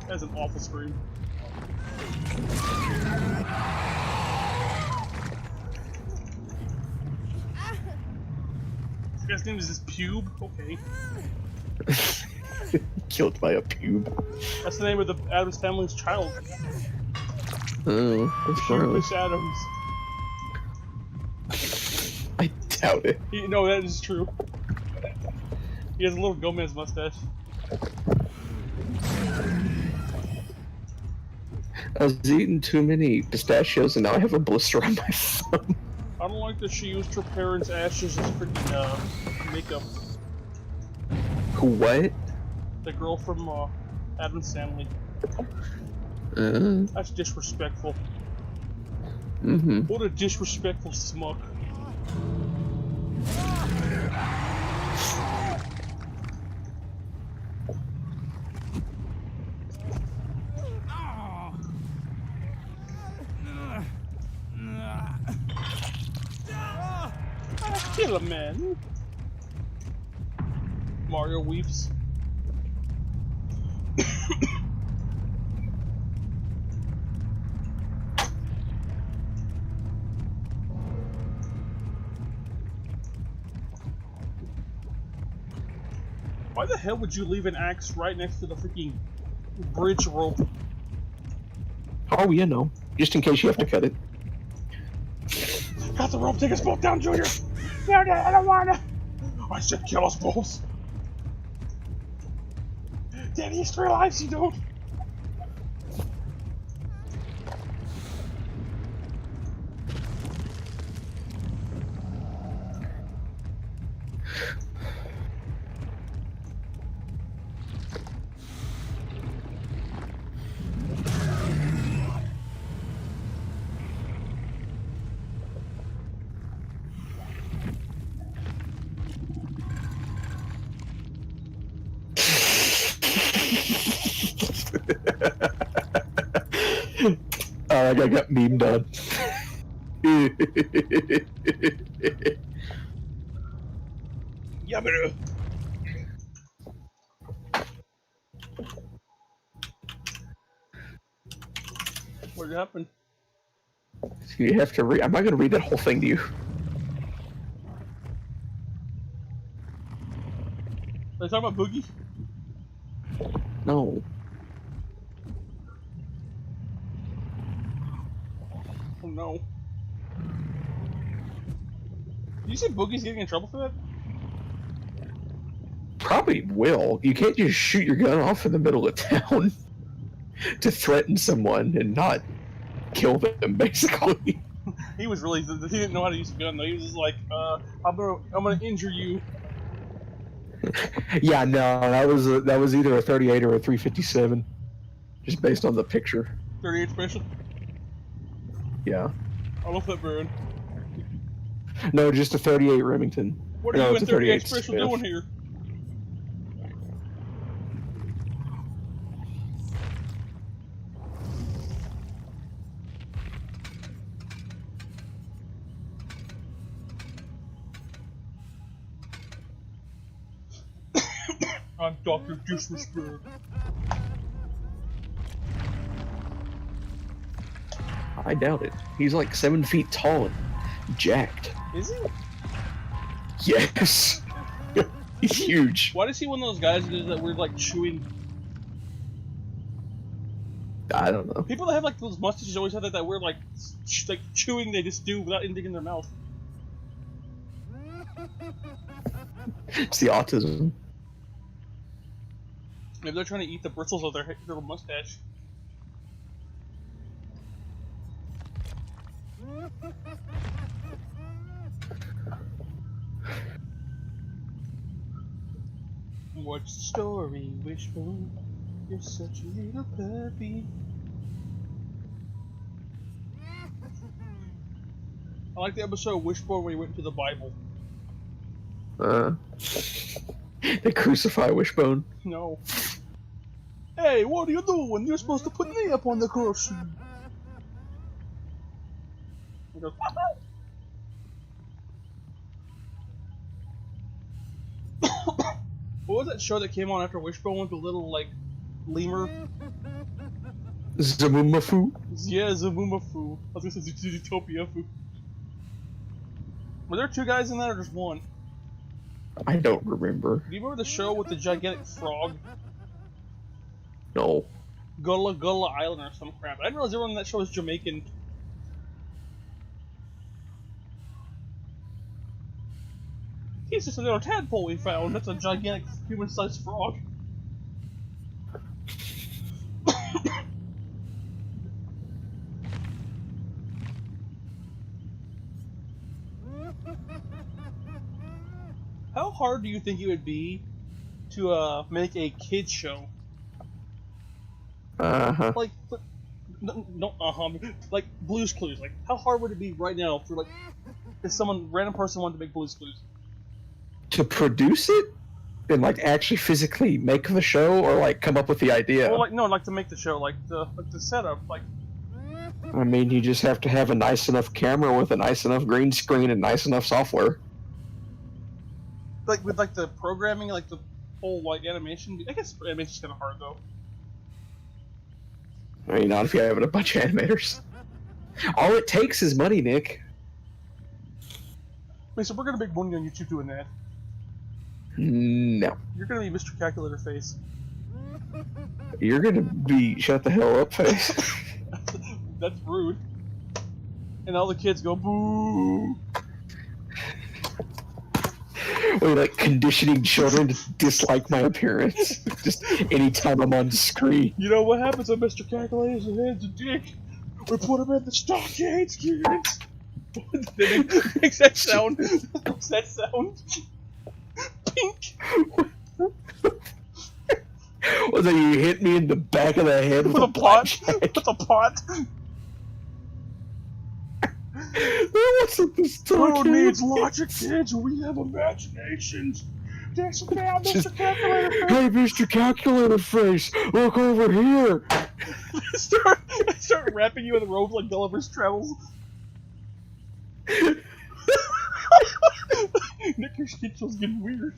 That's an awful scream. This guy's name is this Pube? Okay. Killed by a pube. That's the name of the Addams family's child. Oh, that's gross. Pube Adams. I doubt it. No, that is true. He has a little Gomez mustache. I was eating too many pistachios and now I have a blister on my thumb. I don't like that she used her parents' ashes as freaking makeup. What? The girl from Addams Family. That's disrespectful. Mm-hmm. What a disrespectful smuck. Kill him, man. Mario weeps. Why the hell would you leave an axe right next to the freaking bridge rope? Oh, you know. Just in case you have to cut it. Got the rope, take us both down, Junior! No, I don't wanna! I said kill us both! Daddy has 3 lives, you don't! I got memed on. Yabba! What happened? You have to read. I'm not going to read that whole thing to you. Are you talking about Boogie? No. Oh no. Did you say Boogie's getting in trouble for that? Probably will. You can't just shoot your gun off in the middle of town to threaten someone and not kill them, basically. He was really, he didn't know how to use a gun though. He was just like, I'm gonna injure you. Yeah, no, that was either a 38 or a 357, just based on the picture. 38 special? Yeah. I love that bird. No, just a 38 Remington. What are No, you it's and a 38 38 special Smith. doing here? I'm Dr. Disrespect. I doubt it. He's like 7 feet tall and jacked. Is he? Yes. He's huge. Why is he one of those guys that does that weird like chewing? I don't know. People that have like those mustaches always have that weird like chewing they just do without anything in their mouth. It's the autism. Maybe they're trying to eat the bristles of their mustache. What's the story, Wishbone? You're such a little puppy. I like the episode of Wishbone where he went into the Bible. They crucify Wishbone. No. Hey, what are you doing? You're supposed to put me up on the cross. He goes, what was that show that came on after Wishbone with the little, like, lemur? Zamumafu? Yeah, Zamumafu. I was gonna say Zootopia Fu. Were there two guys in that or just one? I don't remember. Do you remember the show with the gigantic frog? No. Gullah Gullah Island or some crap. I didn't realize everyone in that show was Jamaican. He's just a little tadpole we found. That's a gigantic human-sized frog. How hard do you think it would be to make a kids show? Like, like Blue's Clues. Like, how hard would it be right now for like if someone random person wanted to make Blue's Clues? To produce it and like actually physically make the show, or like come up with the idea. Well, like no, like to make the show, like the setup, like. I mean, you just have to have a nice enough camera with a nice enough green screen and nice enough software. Like with like the programming, like the whole like animation. I guess animation's kind of hard though. I mean, not if you're having a bunch of animators. All it takes is money, Nick. Wait, so we're gonna make money on YouTube doing that? No. You're gonna be Mr. Calculator Face. You're gonna be shut the hell up face. That's rude. And all the kids go boo. We're like conditioning children to dislike my appearance just anytime I'm on screen. You know what happens when Mr. Calculator's head's a dick? We put him in the stockades, kids. It makes that sound. Makes that sound. Pink. Was that you hit me in the back of the head with a pot? blackjack? With a pot? That wasn't the Who story. needs logic, kids? We have imaginations. That's now, Mr. Just, Calculator Face. hey, Mr. Calculator Face, look over here. start wrapping you in the robe like Gulliver's Travels. Nick, your schedule getting weird.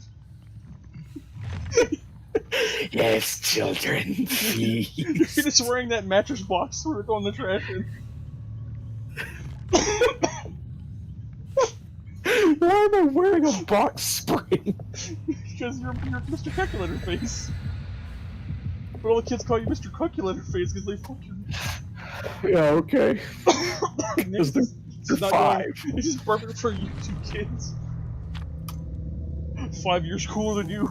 Yes, children, You're please. just wearing that mattress box we're throwing the trash in. Why am I wearing a box spring? Because you're Mr. Calculator Face. But all the kids call you Mr. Calculator Face because they fuck you. Yeah, okay. Because they're not 5. Going, it's just perfect for you two kids. 5 years cooler than you.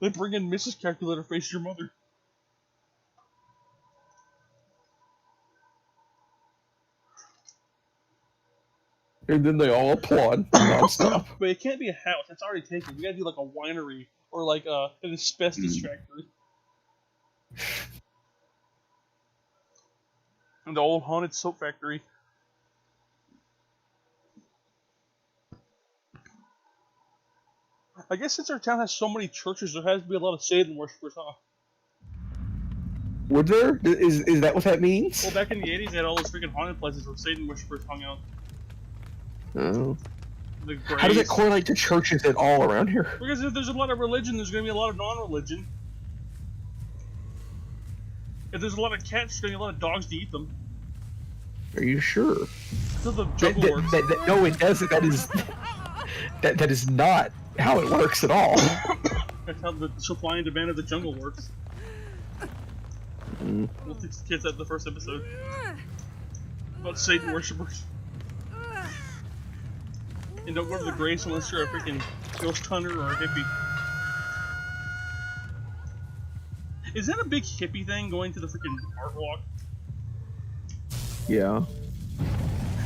They bring in Mrs. Calculator Face, your mother. And then they all applaud nonstop. But it can't be a house, it's already taken. We gotta do like a winery or like an asbestos factory. And the old haunted soap factory. I guess since our town has so many churches, there has to be a lot of Satan worshippers, huh? Would there? Is that what that means? Well, back in the 80s, they had all those freaking haunted places where Satan worshippers hung out. Oh. The How does it graves. correlate to churches at all around here? Because if there's a lot of religion, there's going to be a lot of non-religion. If there's a lot of cats, there's going to be a lot of dogs to eat them. Are you sure? So the jungle works. No, it doesn't. That is not how it works at all. That's how the supply and demand of the jungle works. Mm. We'll teach the kids that in the first episode. About Satan worshippers. And don't go to the graves unless you're a freaking ghost hunter or a hippie. Is that a big hippie thing, going to the freaking art walk? Yeah.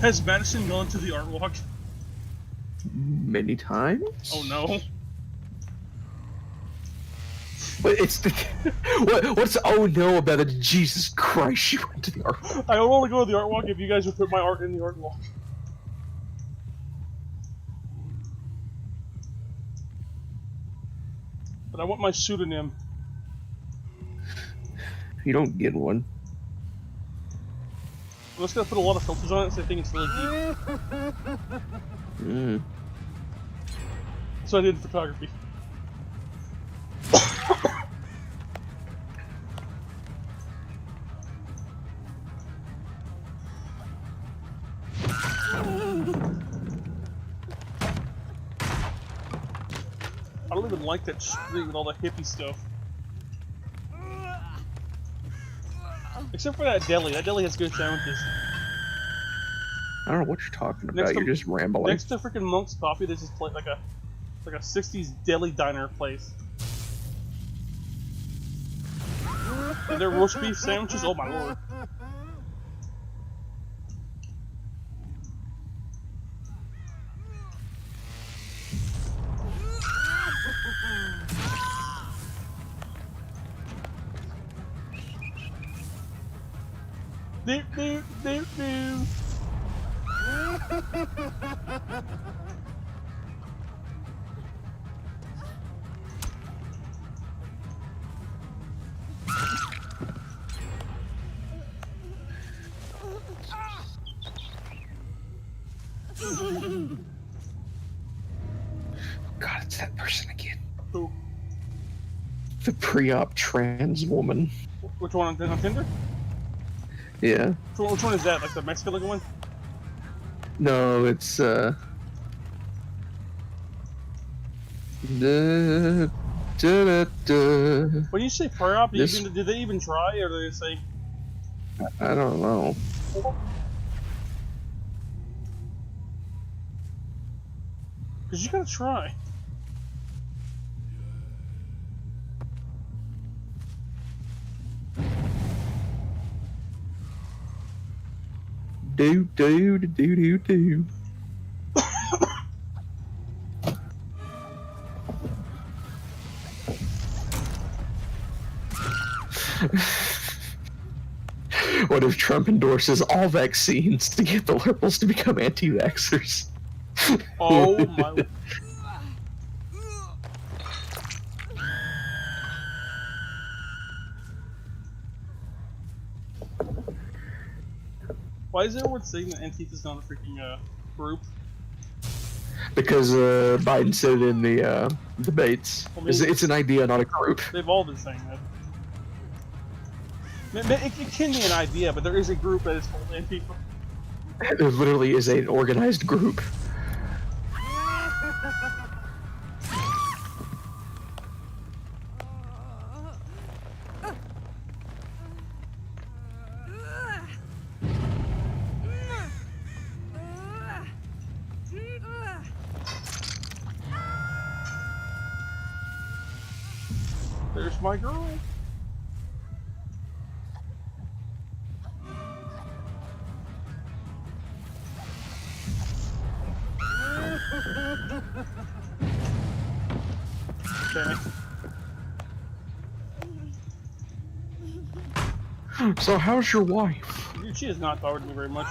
Has Madison gone to the art walk? Many times. Oh no. But it's the what's oh no about it? Jesus Christ! You went to the art walk. I would only go to the art walk if you guys would put my art in the art walk. But I want my pseudonym. You don't get one. I'm just gonna put a lot of filters on it so I think it's really deep. So I did photography. I don't even like that street with all the hippie stuff. Except for that deli. That deli has good sandwiches. I don't know what you're talking about. Next to- You're just rambling. Next to freaking Monk's Coffee, there's this place like a 60s deli diner place. And their roast beef sandwiches, oh my lord. Doop doop doop doop. God, it's that person again. Who? The pre-op trans woman. Which one on Tinder? Yeah. Which one is that? Like the Mexican looking one? No, it's da, da, da. When you say pre-op, This- do they even try, or do they say? I don't know. Because you gotta try. Do do do do do do. What if Trump endorses all vaccines to get the liberals to become anti-vaxxers? Oh my. Why is everyone saying that Antifa's not a freaking group? Because Biden said it in the debates. Well, maybe- It's an idea, not a group. They've all been saying that. It can be an idea, but there is a group that is called Antifa. There literally is an organized group. There's my girl. Okay. So how's your wife? Dude, she has not talked to me very much.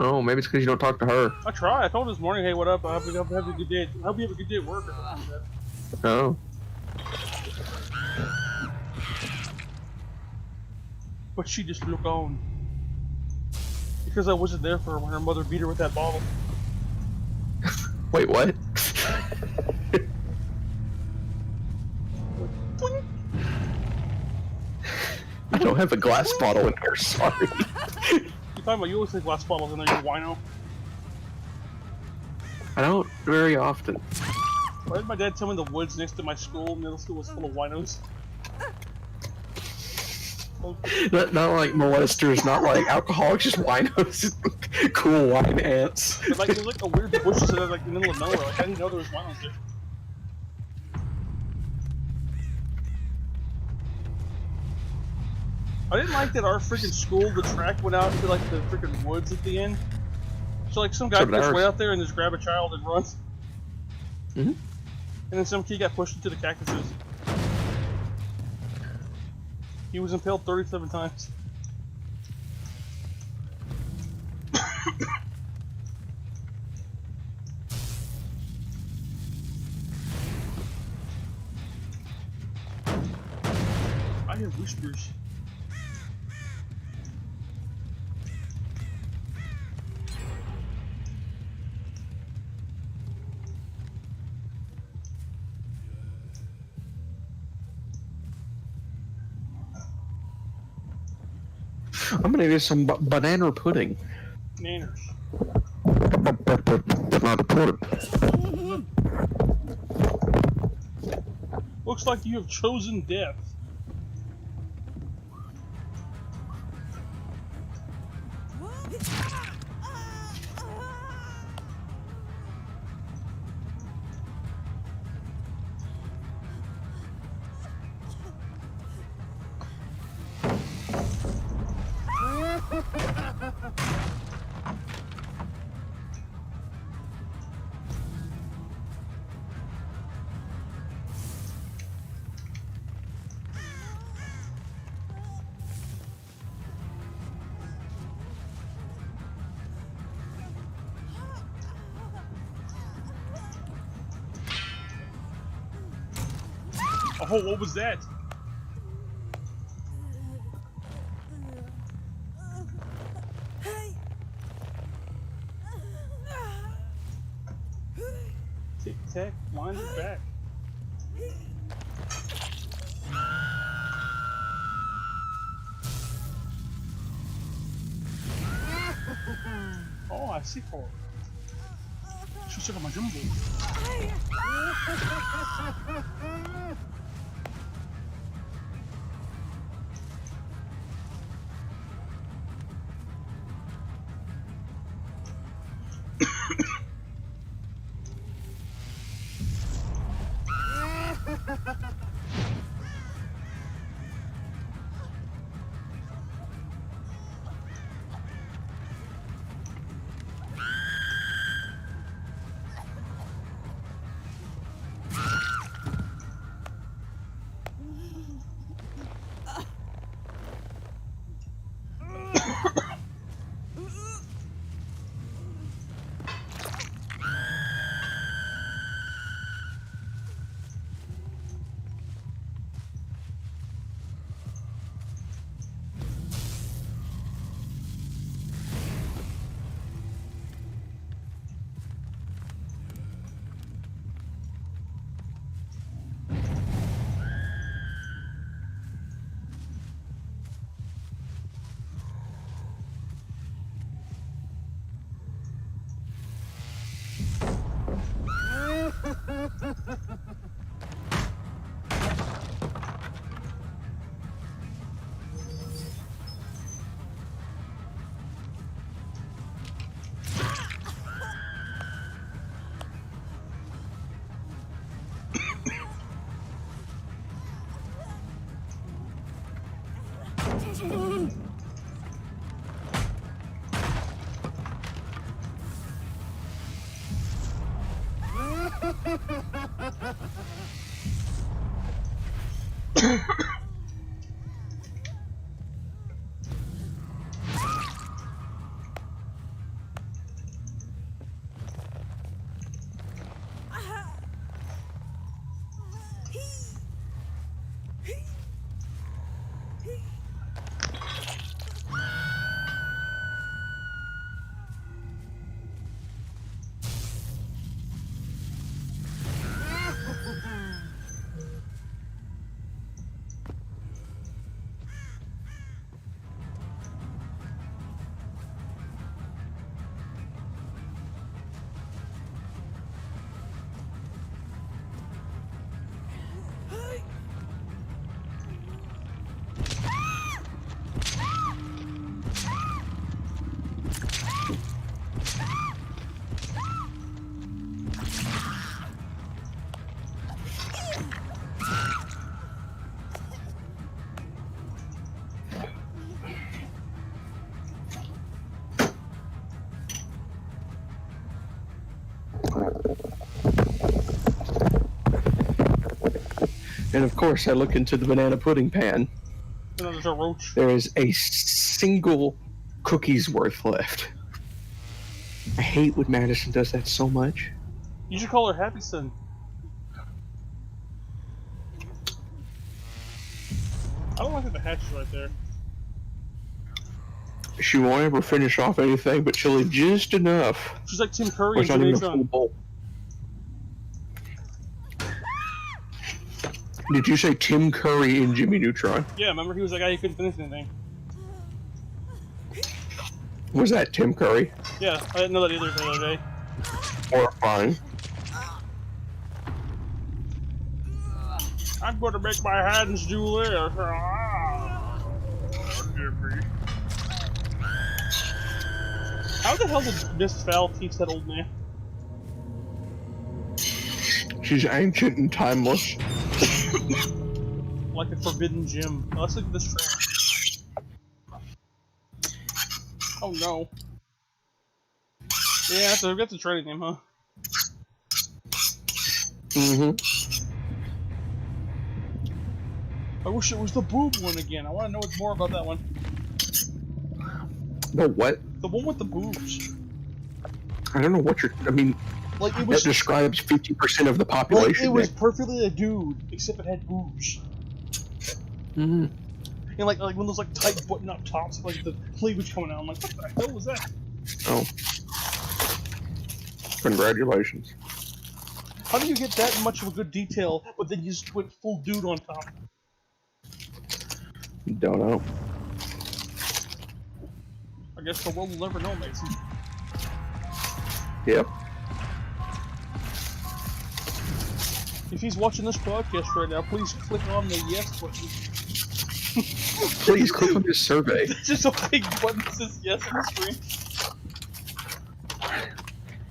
Oh, maybe it's because you don't talk to her. I tried. I told her this morning, hey, what up? I hope you have a good day. I hope you have a good day at work or something like that. Oh. But she just looked on. Because I wasn't there for her when her mother beat her with that bottle. Wait, what? Boing. I don't have a glass bottle in here, sorry. You talking about you always take glass bottles in there, you wino. I don't very often. Why did my dad tell me the woods next to my school, middle school, was full of winos? Not like molesters, not like alcoholics, just winos. Cool wine ants. But like, there's like a weird bush that like in the middle of nowhere. Like, I didn't know there was winos there. I didn't like that our freaking school, the track went out into like the freaking woods at the end. So like some guy So could did just ours. way out there and just grab a child and run. Mhm. And then some kid got pushed into the cactuses. He was impaled 37 times. I hear whispers. I'm gonna get some banana pudding. Nanners. Banana pudding. Looks like you have chosen death. Oh, what was that? Tic Tac, wind it back. Oh, I see her. She's took my jumbo. And of course, I look into the banana pudding pan. And then there's a roach. There is a single cookie's worth left. I hate when Madison does that so much. You should call her Happy Son. I don't like that the hatch is right there. She won't ever finish off anything, but she'll eat just enough. She's like Tim Curry Or and it's not Jimmy even a full Neutron. bowl. Did you say Tim Curry and Jimmy Neutron? Yeah, remember he was the guy who couldn't finish anything. Was that Tim Curry? Yeah, I didn't know that either the other day. Horrifying. I'm going to make my hands do this. How the hell did Miss Fowl teach that old man? She's ancient and timeless. Like a forbidden gem. Oh, let's look at this trailer. Oh no. Yeah, that's a training name, huh? Mm-hmm. I wish it was the boob one again. I want to know more about that one. The what? The one with the boobs. I don't know what you're... I mean, Like, it that was... describes 50% of the Like, population. it was Nick. perfectly a dude, except it had boobs. Mm-hmm. And like when those like tight button-up tops, like the cleavage coming out. I'm like, what the hell was that? Oh. Congratulations. How do you get that much of a good detail, but then you just went full dude on top? Don't know. I guess the world will never know, Mason. Yep. If he's watching this podcast right now, please click on the yes button. Please click on this survey. It's just a big button that says yes on the screen.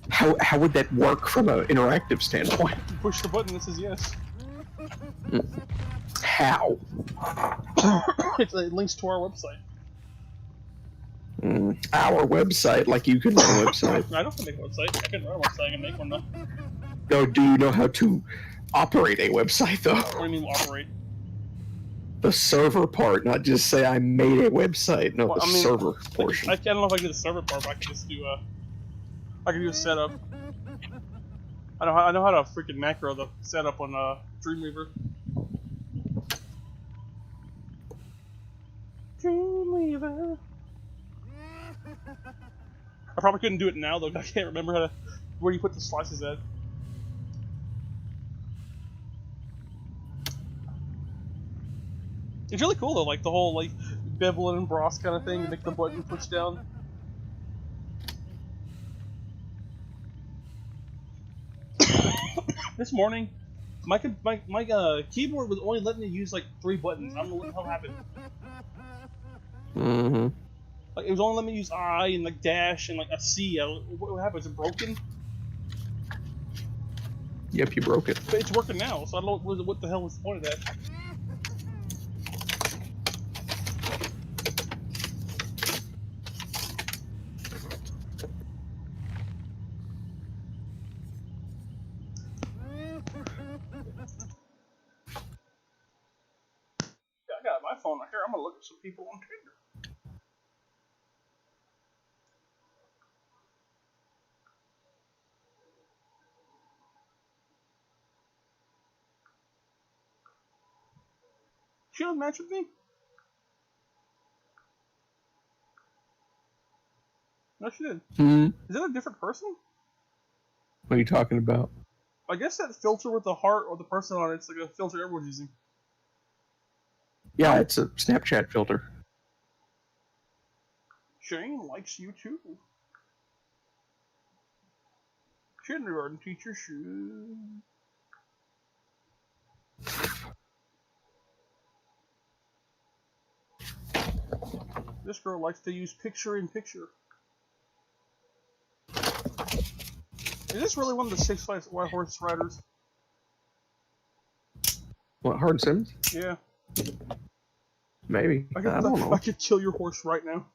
How would that work from an interactive standpoint? You push the button that says yes. How? It links to our website. Our website, like you can run a website. I don't have to make a website. I can run a website. I can make one though. No, do you know how to operate a website though? What do you mean operate? The server part, not just say I made a website. No, Well, the I mean, server portion. I don't know if I can do the server part, but I can just do I can do a setup. I know how to freaking macro the setup on Dreamweaver. Dreamweaver. I probably couldn't do it now though. 'Cause I can't remember how to where you put the slices at. It's really cool though, like the whole like bevel and emboss kind of thing to make the button push down. This morning, my keyboard was only letting me use like 3 buttons. I don't know what the hell happened. Mm-hmm. Like it was only letting me use I and like dash and like a C. What happened? Is it broken? Yep, you broke it. But it's working now, so I don't know what the hell was the point of that. I got my phone right here. I'm gonna look at some people on Tinder. She doesn't match with me? No, she did. Hmm. Is that a different person? What are you talking about? I guess that filter with the heart or the person on it's like a filter everyone's using. Yeah, it's a Snapchat filter. Shane likes you too. Kindergarten teacher should. This girl likes to use picture-in-picture. Is this really one of the 6 White Horse Riders? What, Hard Sims? Yeah. Maybe. I don't know. I could kill your horse right now.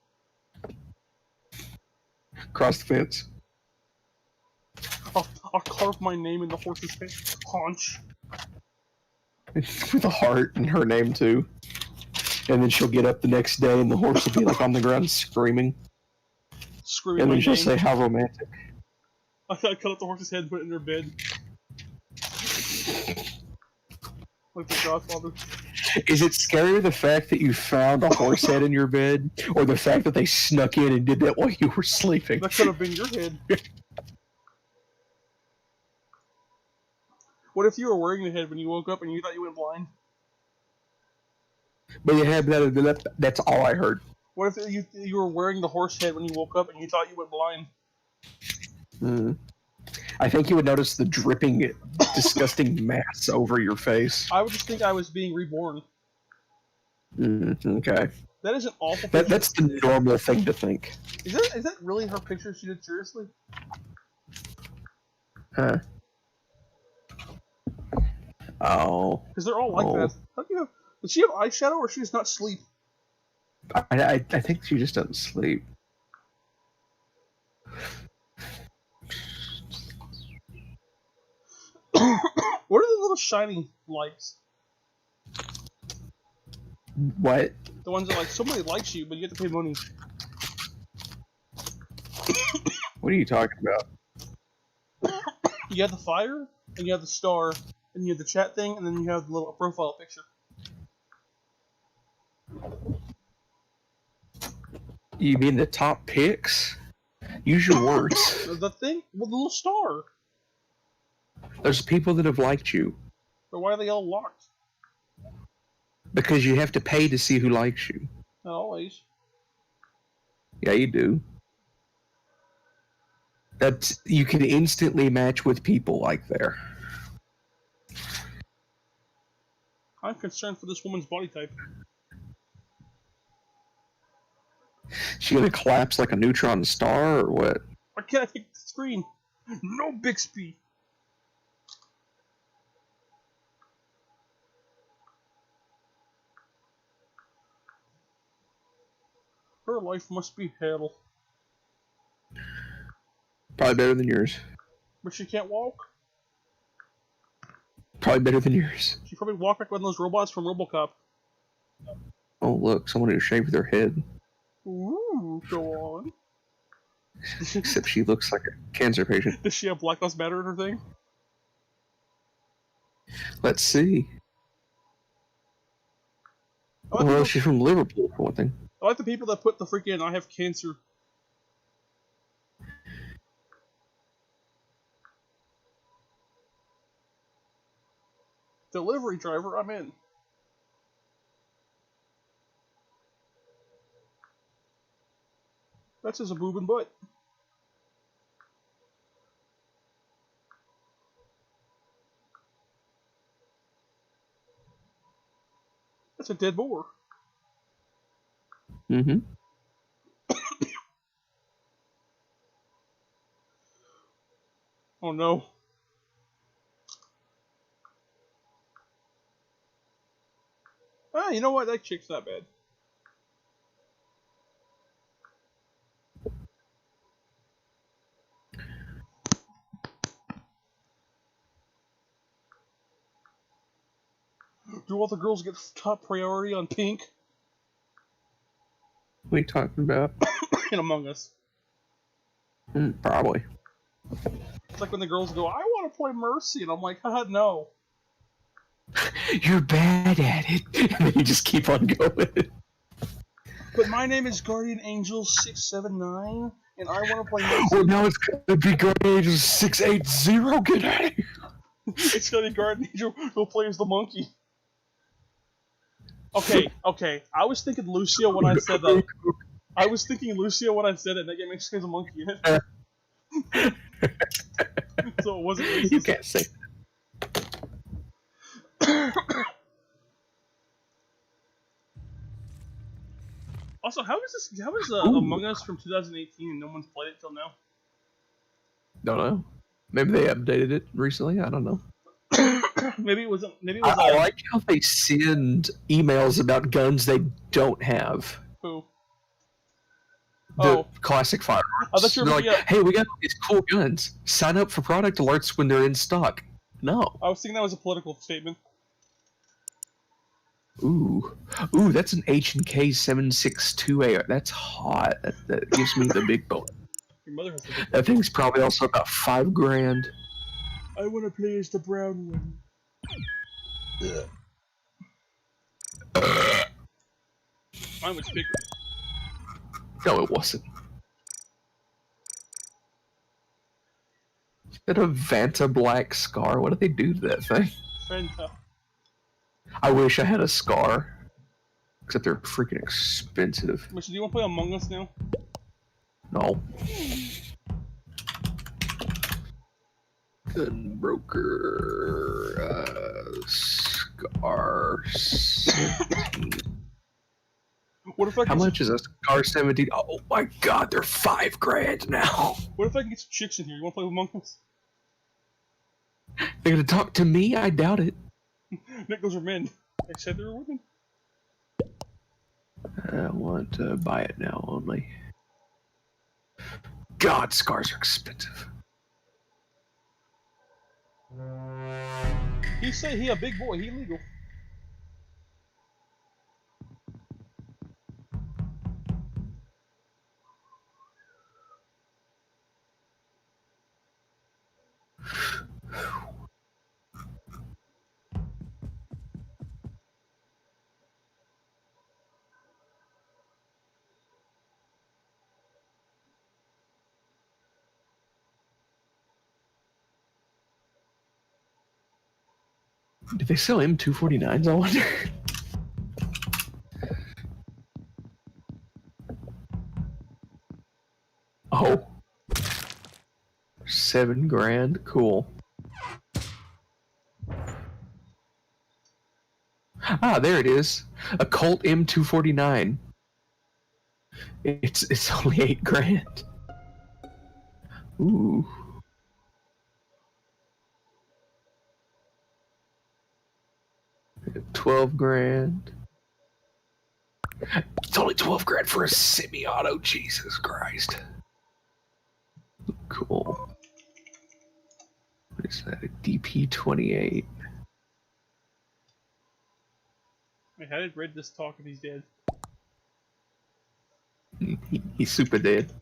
Cross the fence. I'll carve my name in the horse's head. Haunch. With a heart and her name too. And then she'll get up the next day and the horse will be like on the ground screaming. Screaming And my then she'll name. say, how romantic. I cut up the horse's head and put it in her bed. Like the Godfather. Is it scarier the fact that you found a horse head in your bed, or the fact that they snuck in and did that while you were sleeping? That could have been your head. What if you were wearing the head when you woke up and you thought you went blind? But you have that's all I heard. What if you were wearing the horse head when you woke up and you thought you went blind? I think you would notice the dripping, disgusting mass over your face. I would just think I was being reborn. Okay. That is an awful picture. That's the normal thing to think. Is that really her picture she did seriously? Huh. Oh. Because they're all like that. How do you have, does she have eyeshadow or she does not sleep? I think she just doesn't sleep. What are the little shiny lights? What? The ones that like somebody likes you, but you have to pay money. What are you talking about? You have the fire, and you have the star, and you have the chat thing, and then you have the little profile picture. You mean the top picks? Use your words. The thing? Well, the little star. There's people that have liked you. But why are they all locked? Because you have to pay to see who likes you. Not always. Yeah, you do. You can instantly match with people like there. I'm concerned for this woman's body type. She gonna collapse like a neutron star or what? Why can't I take the screen? No Bixby. Her life must be hell. Probably better than yours. But she can't walk? Probably better than yours. She probably walked like one of those robots from RoboCop. Oh look, someone who shaved their head. Ooh, go on. Except she looks like a cancer patient. Does she have Black Lives Matter in her thing? Let's see. I like, Well, she's from Liverpool for one thing. I like the people that put the freaking I have cancer. Delivery driver, I'm in. That's just a boob and butt. That's a dead boar. Mm-hmm. Oh no. Ah, you know what? That chick's not bad. Do all the girls get top priority on pink? What are you talking about? In Among Us. Probably. It's like when the girls go, I want to play Mercy, and I'm like, haha, no. You're bad at it. And then you just keep on going. But my name is Guardian Angel 679, and I want to play Mercy. Well, now it's gonna be Guardian Angel 680. Get out of here. It's gonna be Guardian Angel who plays the monkey. Okay. I was thinking Lucia when I said that. I was thinking Lucia when I said it. That game makes a monkey in it. So it wasn't racist. You can't say Also, how is Among Us from 2018 and no one's played it till now? Don't know. Maybe they updated it recently. I don't know. Maybe it was. I like how they send emails about guns they don't have. Who? The Oh, classic firearms. I thought you were They're like, yeah. hey, we got these cool guns. Sign up for product alerts when they're in stock. No. I was thinking that was a political statement. Ooh, ooh, that's an H&K 762 AR. That's hot. That gives me the big bonus. Your mother has the big That one. thing's probably also about $5,000. I want to play as the brown one. Mine was bigger. No, it wasn't. Is that a Vanta Black Scar? What did they do to that thing? Fanta. I wish I had a Scar. Except they're freaking expensive. Mitchell, do you want to play Among Us now? No. Gun broker. Scar 17. What if I How get much is a Scar 17? Oh my god, they're $5,000 now. What if I can get some chicks in here? You want to play Among Us? They're gonna talk to me? I doubt it. Nick, those are men. I said they were women. I want to buy it now only. God, scars are expensive. He said he a big boy. He legal. Did they sell M249s, I wonder? Oh. $7,000, cool. Ah, there it is. A Colt M249. It's only $8,000. Ooh. $12,000. It's only $12,000 for a semi-auto. Jesus Christ. Cool. What is that? A DP28. Wait, how did Red just talk if he's dead? He's super dead.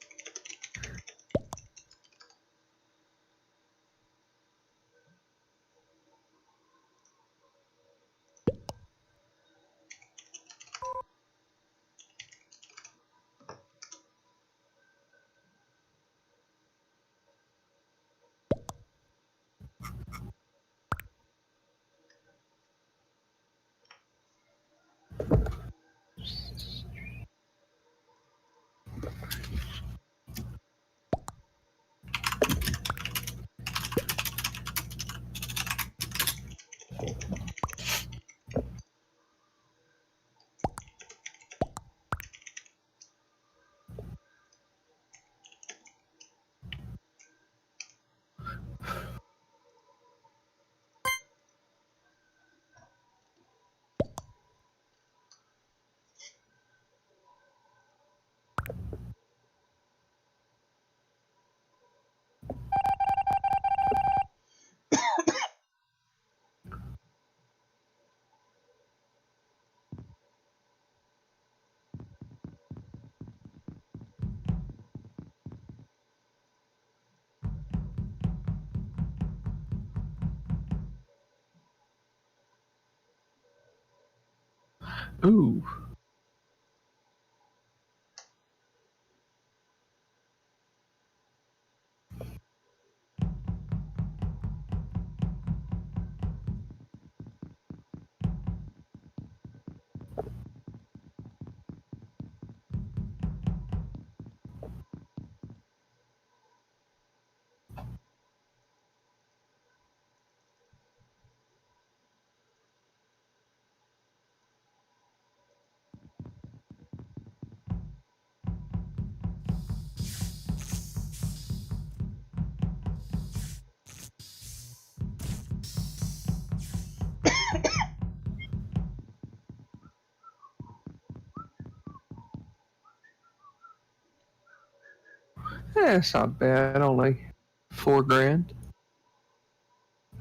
Ooh. It's not bad. Only $4,000.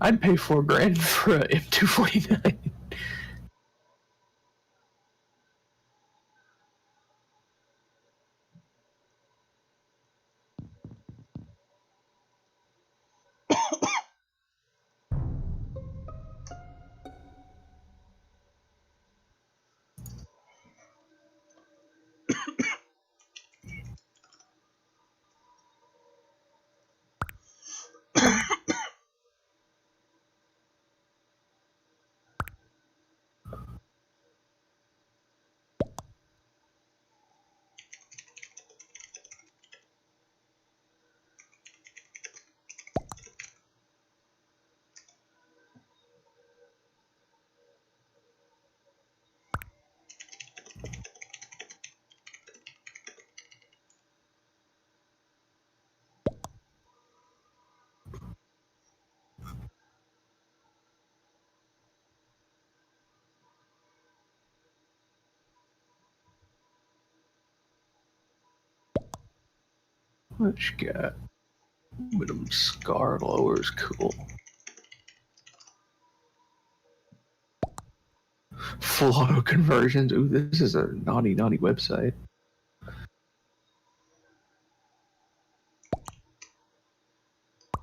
I'd pay $4,000 for a M249. What you got? With them scar lowers, cool. Full auto conversions. Ooh, this is a naughty website.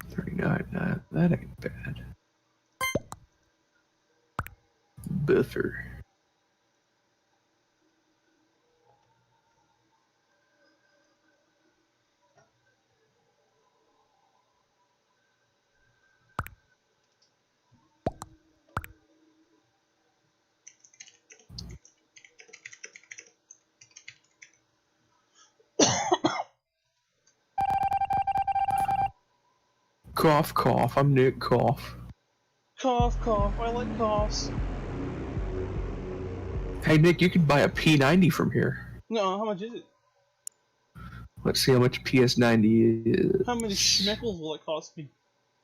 $39.9. That ain't bad. Buffer. Cough, cough. I'm Nick. Cough. Cough, cough. I like coughs. Hey, Nick, you can buy a P90 from here. No, how much is it? Let's see how much PS90 is. How many schmeckles will it cost me?